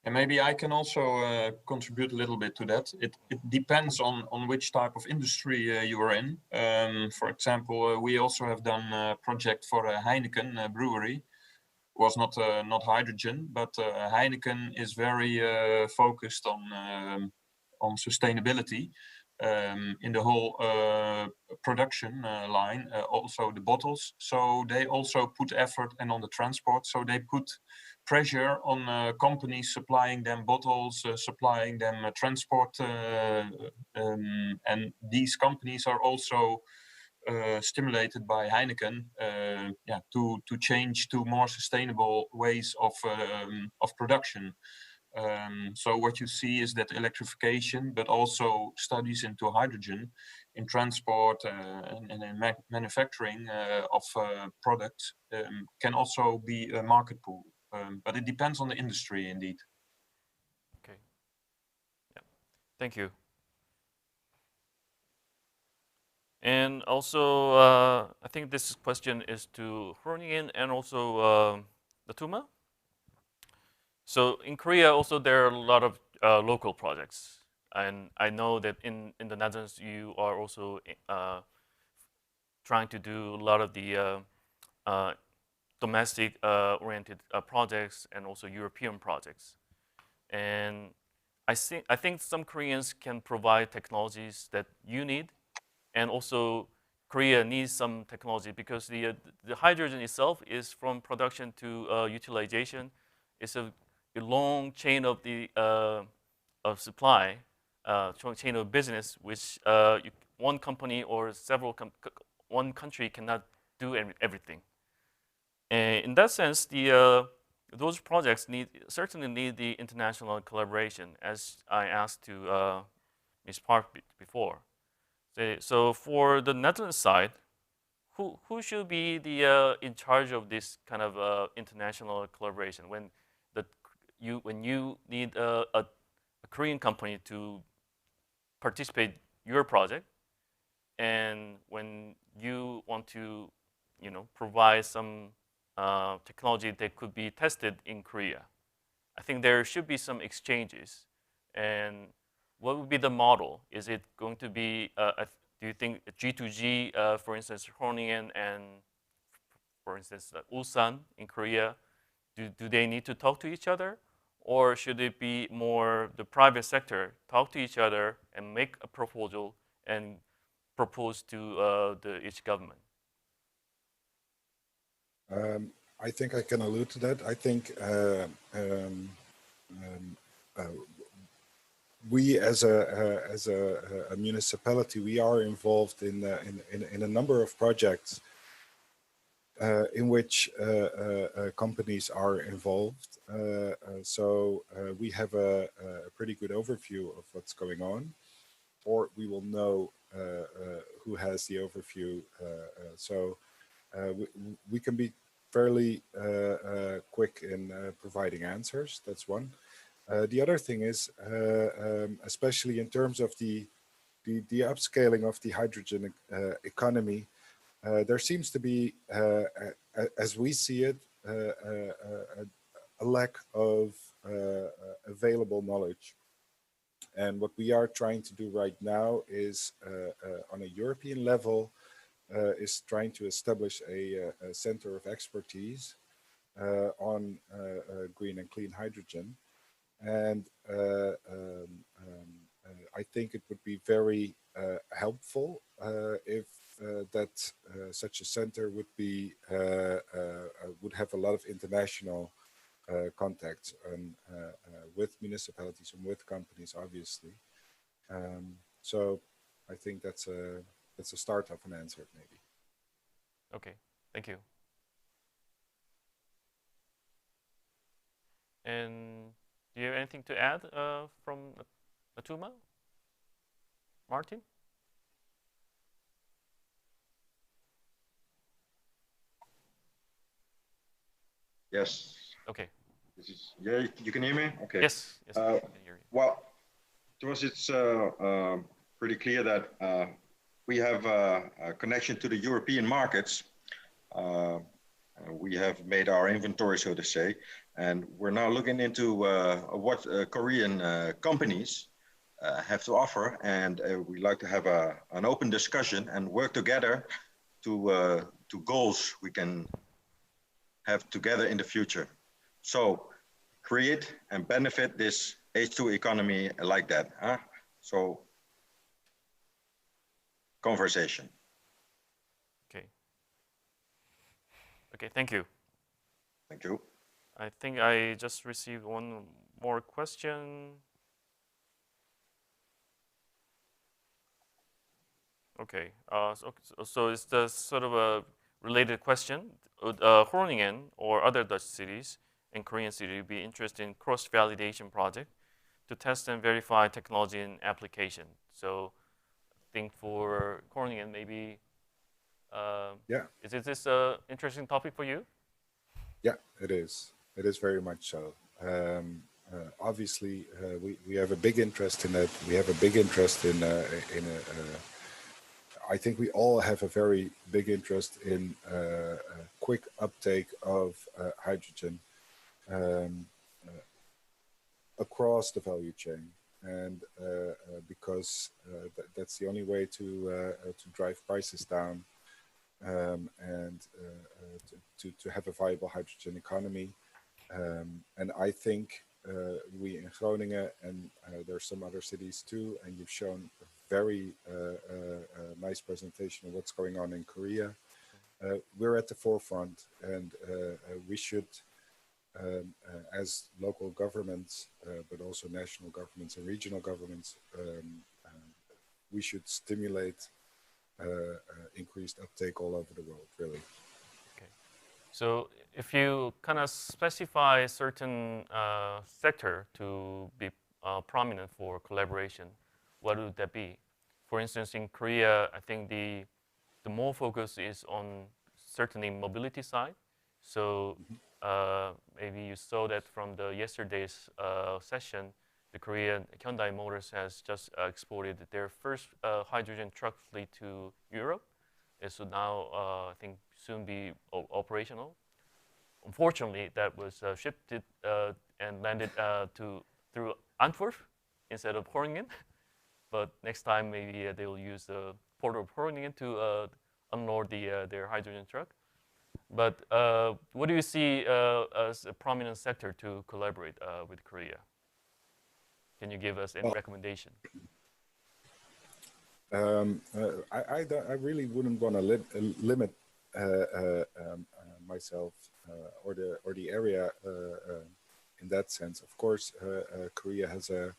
And maybe I can also contribute a little bit to that. It depends on which type of industry you are in. For example, we also have done a project for a Heineken brewery. It was not hydrogen, but Heineken is very focused on sustainability. In the whole production line, also the bottles. So they also put effort and on the transport. So they put pressure on companies supplying them bottles, supplying them transport. And these companies are also stimulated by Heineken yeah, to change to more sustainable ways of production. So what you see is that electrification, but also studies into hydrogen in transport and in manufacturing of products can also be a market pool. But it depends on the industry indeed. Okay. Yeah. Thank you. And also, I think this question is to Groningen and also Natuma. So in Korea, also there are a lot of local projects, and I know that in the Netherlands you are also trying to do a lot of the domestic oriented projects and also European projects. And I think some Koreans can provide technologies that you need, and also Korea needs some technology because the hydrogen itself is from production to utilization. It's a long chain of the of supply, chain of business, which one company or one country cannot do everything. And in that sense, those projects certainly need the international collaboration, as I asked to Ms. Park before. So for the Netherlands side, who should be in charge of this kind of international collaboration when you need a Korean company to participate your project, and when you want to provide some technology that could be tested in Korea? I think there should be some exchanges. And what would be the model? Is it going to be, do you think G2G, for instance, Groningen and, for instance, Ulsan in Korea, do they need to talk to each other? Or should it be more the private sector talk to each other and make a proposal and propose to each government? I think I can allude to that. I think we as a municipality, we are involved in a number of projects in which companies are involved. So we have a pretty good overview of what's going on, or we will know who has the overview. So we can be fairly quick in providing answers. That's one. The other thing is, especially in terms of the upscaling of the hydrogen economy, there seems to be, as we see it, a lack of available knowledge. And what we are trying to do right now is, on a European level, is trying to establish a center of expertise on green and clean hydrogen. And I think it would be very helpful if such a center would be would have a lot of international contacts and with municipalities and with companies, obviously. So I think that's a start of an answer, maybe. Okay, thank you. And do you have anything to add from Natuma? Martin? Yes. Okay. Yeah, you can hear me? Okay. Yes, yes, I can hear you. Well, to us, it's pretty clear that we have a connection to the European markets. We have made our inventory, so to say, and we're now looking into what Korean companies have to offer, and we'd like to have an open discussion and work together to goals we can have together in the future. So create and benefit this H2 economy like that. Huh? So conversation. Okay. Okay, thank you. Thank you. I think I just received one more question. Okay, so it's the sort of a related question. Would Groningen or other Dutch cities and Korean cities be interested in cross-validation project to test and verify technology and application? So I think for Groningen, maybe, Yeah. Is this an interesting topic for you? Yeah, it is. It is very much so. Obviously, we have a big interest in it. We have a big interest in I think we all have a very big interest in quick uptake of hydrogen across the value chain, and because that's the only way to drive prices down and to have a viable hydrogen economy. And I think we in Groningen, and there's some other cities too, and you've shown a very nice presentation of what's going on in Korea. We're at the forefront, and we should, as local governments, but also national governments and regional governments, we should stimulate increased uptake all over the world, really. Okay. So if you kind of specify a certain sector to be prominent for collaboration, what would that be? For instance, in Korea, I think the more focus is on certainly mobility side. So maybe you saw that from the yesterday's session, the Korean Hyundai Motors has just exported their first hydrogen truck fleet to Europe. So now I think soon be operational. Unfortunately, that was shipped and landed through Antwerp instead of Groningen. But next time, maybe they will use the port of Groningen to unload their hydrogen truck. But what do you see as a prominent sector to collaborate with Korea? Can you give us any recommendation? I really wouldn't want to limit myself or the area in that sense. Of course, Korea has a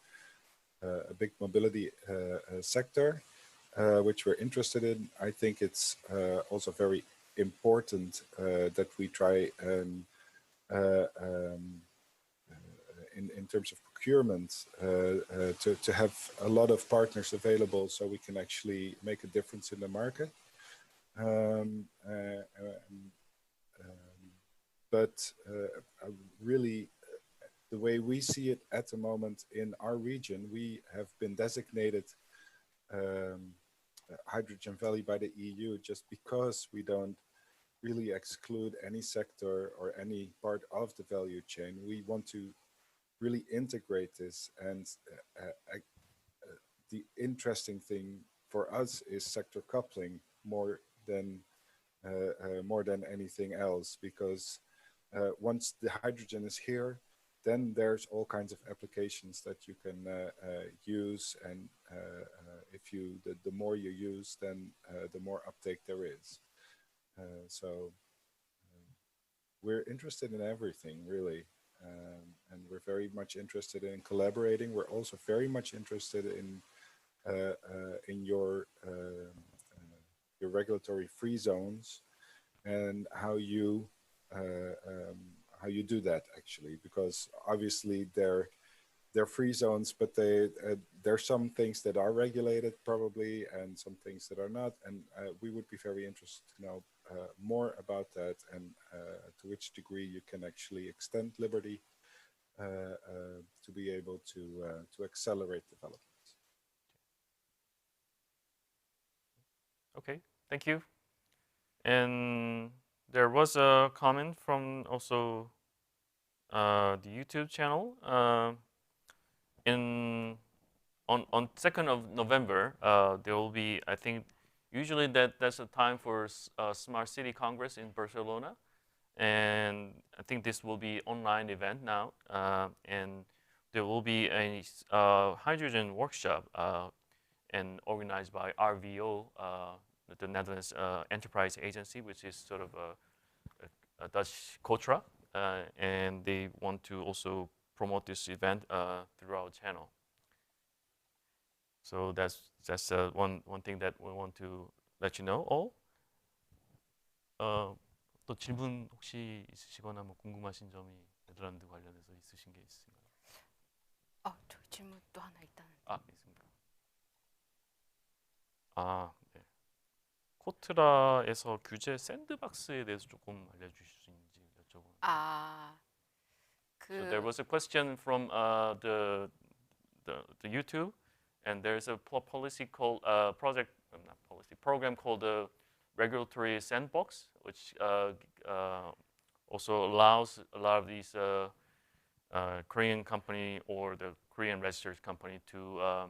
big mobility sector, which we're interested in. I think it's also very important that we try and in terms of procurement to have a lot of partners available so we can actually make a difference in the market. but really, the way we see it at the moment in our region, we have been designated Hydrogen Valley by the EU just because we don't really exclude any sector or any part of the value chain. We want to really integrate this, and the interesting thing for us is sector coupling more than anything else, because once the hydrogen is here, then there's all kinds of applications that you can use, and if you the more you use, then the more uptake there is. So we're interested in everything, really, and we're very much interested in collaborating. We're also very much interested in your regulatory free zones and how you do that, actually, because obviously they're free zones, but there's some things that are regulated probably and some things that are not, and we would be very interested to know more about that, and to which degree you can actually extend liberty to be able to accelerate development. Okay, thank you. And there was a comment from also the YouTube channel. On 2nd of November, there will be, I think, usually that's a time for Smart City Congress in Barcelona, and I think this will be online event now, and there will be a hydrogen workshop and organized by RVO, the Netherlands Enterprise Agency, which is sort of a Dutch KOTRA, and they want to also promote this event through our channel. So that's one thing that we want to let you know all. 또 질문 혹시 있으시거나 뭐 궁금하신 점이 네덜란드 관련해서 있으신 게 있으신가요? 저 질문 또 하나 있다는. 있습니까? 네. 코트라에서 규제 샌드박스에 대해서 조금 알려주실 수 있는지 여쭤보는. So there was a question from the YouTube, and there's a policy called program called the Regulatory Sandbox, which also allows a lot of these Korean company or the Korean registered company to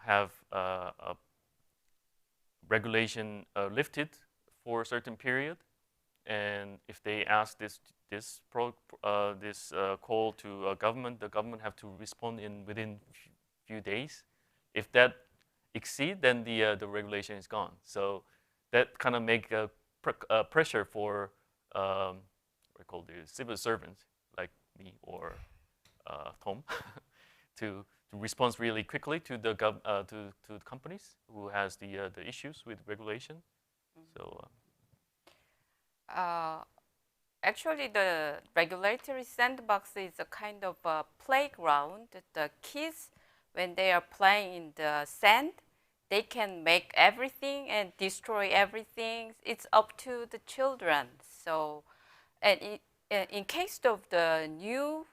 have a regulation lifted for a certain period, and if they ask this call to government, the government have to respond within few days. If that exceed, then the regulation is gone. So that kind of make a pressure for what we call the civil servants like me or Tom to respond really quickly to the to companies who has the issues with regulation. So actually, the regulatory sandbox is a kind of a playground. The kids, when they are playing in the sand, they can make everything and destroy everything. It's up to the children. So, and in case of the new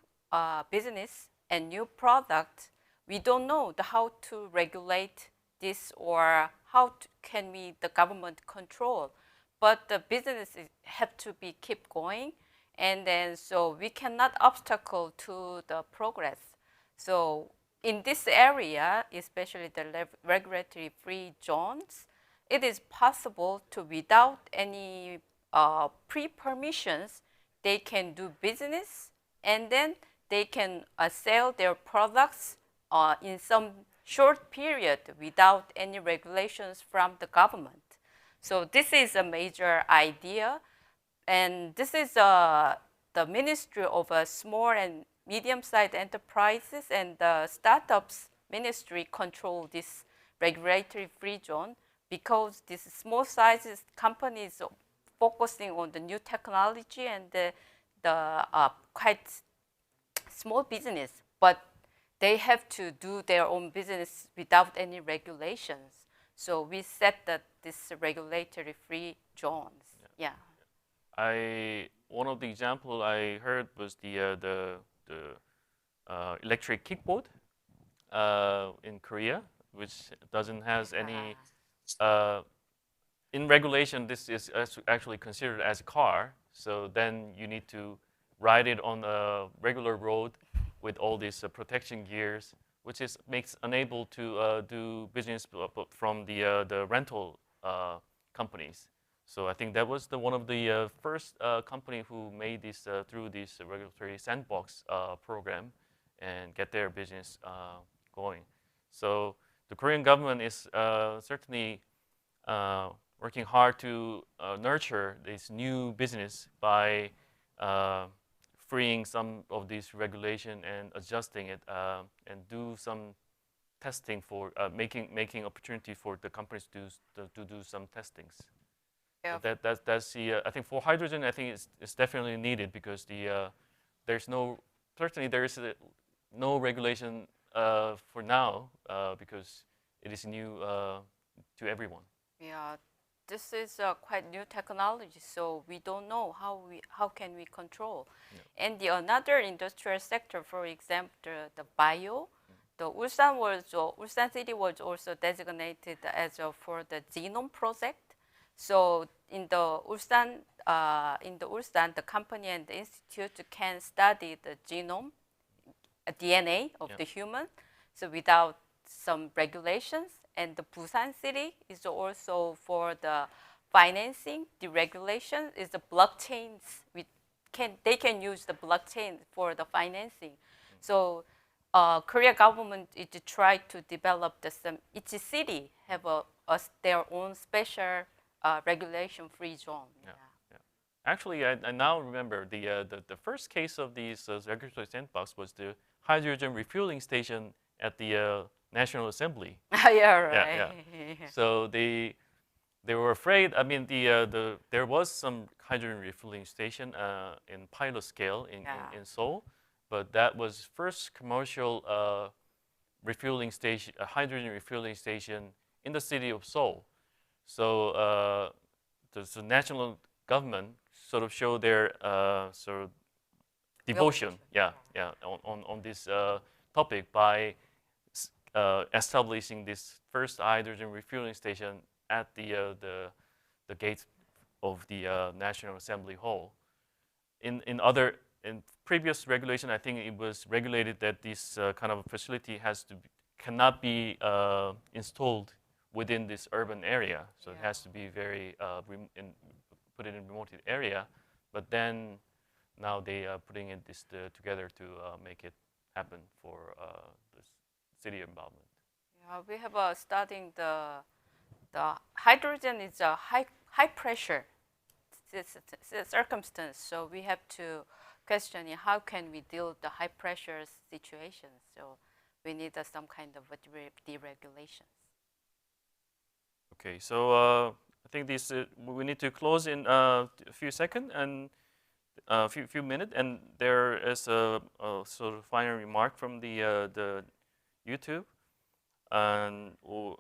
business and new product, we don't know how to regulate this or how can the government control. But the businesses have to be keep going, and then so we cannot obstacle to the progress. So in this area, especially the regulatory free zones, it is possible to, without any pre-permissions, they can do business, and then they can sell their products in some short period without any regulations from the government. So this is a major idea, and this is the Ministry of Small and Medium-sized Enterprises and the Startups Ministry control this regulatory free zone, because this small sizes companies focusing on the new technology and the quite small business, but they have to do their own business without any regulations. So we set this regulatory free zones. Yeah. one of the example I heard was the electric kickboard in Korea, which doesn't has any. In regulation, this is actually considered as a car. So then you need to ride it on a regular road with all these protection gears, which makes unable to do business from the rental companies. So I think that was one of the first company who made this through this regulatory sandbox program and get their business going. So the Korean government is certainly working hard to nurture this new business by freeing some of this regulation and adjusting it and do some testing for making opportunity for the companies to do some testings. Yeah. So that's the I think for hydrogen I think it's definitely needed because there's no regulation for now because it is new to everyone. Yeah, this is quite new technology, so we don't know how can we control. Yeah. And the another industrial sector, for example, the bio, the Ulsan city was also designated as for the genome project. So in the Ulsan, the company and the institute can study the genome, DNA of the human, so without some regulations. And the Busan city is also for the financing. The regulation is the blockchains. They can use the blockchain for the financing. So Korea government is to try to develop each city have their own special regulation-free zone. Yeah. Yeah. Actually, I now remember the first case of these regulatory sandbox was the hydrogen refueling station at the National Assembly. Yeah, right. Yeah, yeah. So they were afraid. I mean, there was some hydrogen refueling station in pilot scale in Seoul, but that was first commercial refueling station, hydrogen refueling station in the city of Seoul. So the national government sort of showed their sort of devotion, on this topic by establishing this first hydrogen refueling station at the gates of the National Assembly Hall. In previous regulation, I think it was regulated that this kind of facility cannot be installed within this urban area, so it has to be very put it in remote area. But then now they are putting it together to make it happen for this city involvement. Yeah, we have studying the hydrogen is a high pressure circumstance, so we have to question how can we deal with the high pressure situations. So we need some kind of deregulations. Okay, so I think we need to close in a few seconds and a few minutes, and there is a sort of final remark from the YouTube, and I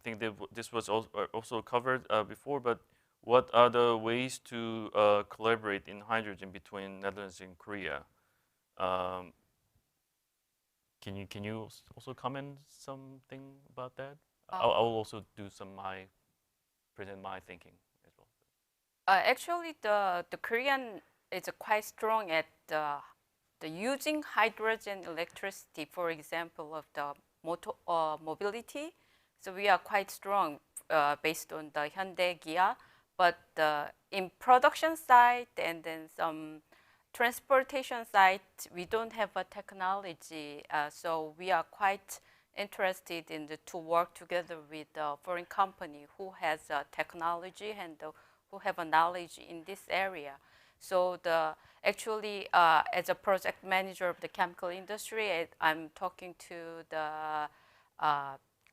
think this was also covered before. But what are the ways to collaborate in hydrogen between Netherlands and Korea? Can you also comment something about that? I will also do present my thinking as well. Actually, the Korean is quite strong at the using hydrogen electricity, for example, of the mobility. So we are quite strong based on the Hyundai Kia, but in production side and then some transportation side, we don't have a technology. So we are quite interested to work together with a foreign company who has technology and who have a knowledge in this area. So actually, as a project manager of the chemical industry, I'm talking to the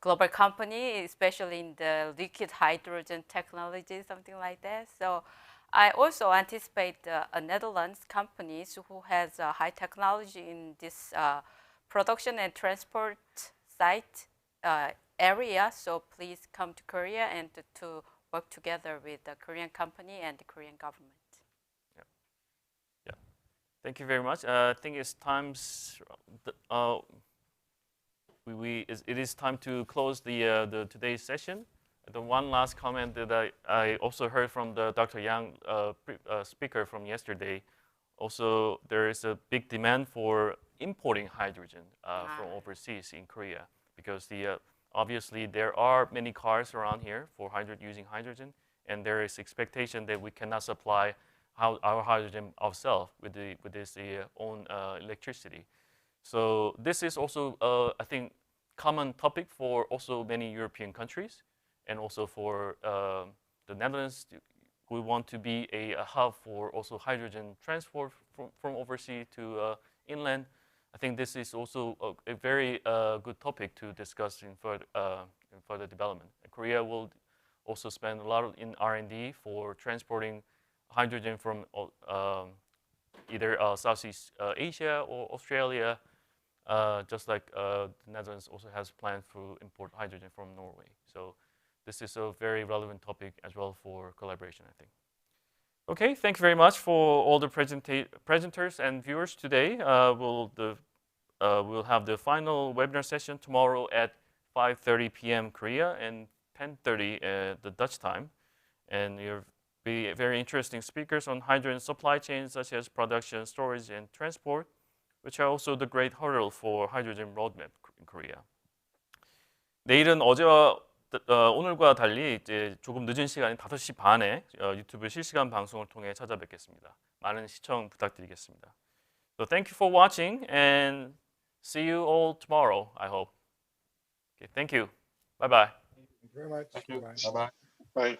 global company, especially in the liquid hydrogen technology, something like that. So I also anticipate a Netherlands companies who has high technology in this production and transport site area. So please come to Korea and to work together with the Korean company and the Korean government. Thank you very much. I think it's it is time to close the today's session. The one last comment that I also heard from the Dr. Yang speaker from yesterday. Also, there is a big demand for importing hydrogen from overseas in Korea because obviously there are many cars around here for using hydrogen, and there is expectation that we cannot supply our hydrogen ourselves with this own electricity. So this is also I think common topic for also many European countries, and also for the Netherlands. We want to be a hub for also hydrogen transport from overseas to inland. I think this is also a very good topic to discuss in further development. And Korea will also spend a lot in R&D for transporting hydrogen from either Southeast Asia or Australia, just like the Netherlands also has plans to import hydrogen from Norway. So this is a very relevant topic as well for collaboration, I think. Okay, thank you very much for all the presenters and viewers today. We'll have the final webinar session tomorrow at 5:30 p.m. Korea and 10:30 the Dutch time. And you'll be very interesting speakers on hydrogen supply chains such as production, storage, and transport, which are also the great hurdle for hydrogen roadmap in Korea. 내일은 오늘과 달리 이제 조금 늦은 시간인 5시 반에 유튜브 실시간 방송을 통해 찾아뵙겠습니다. 많은 시청 부탁드리겠습니다. So thank you for watching and see you all tomorrow, I hope. Okay, thank you. Bye-bye. Thank you very much. Thank you. Bye-bye. Bye-bye. Bye.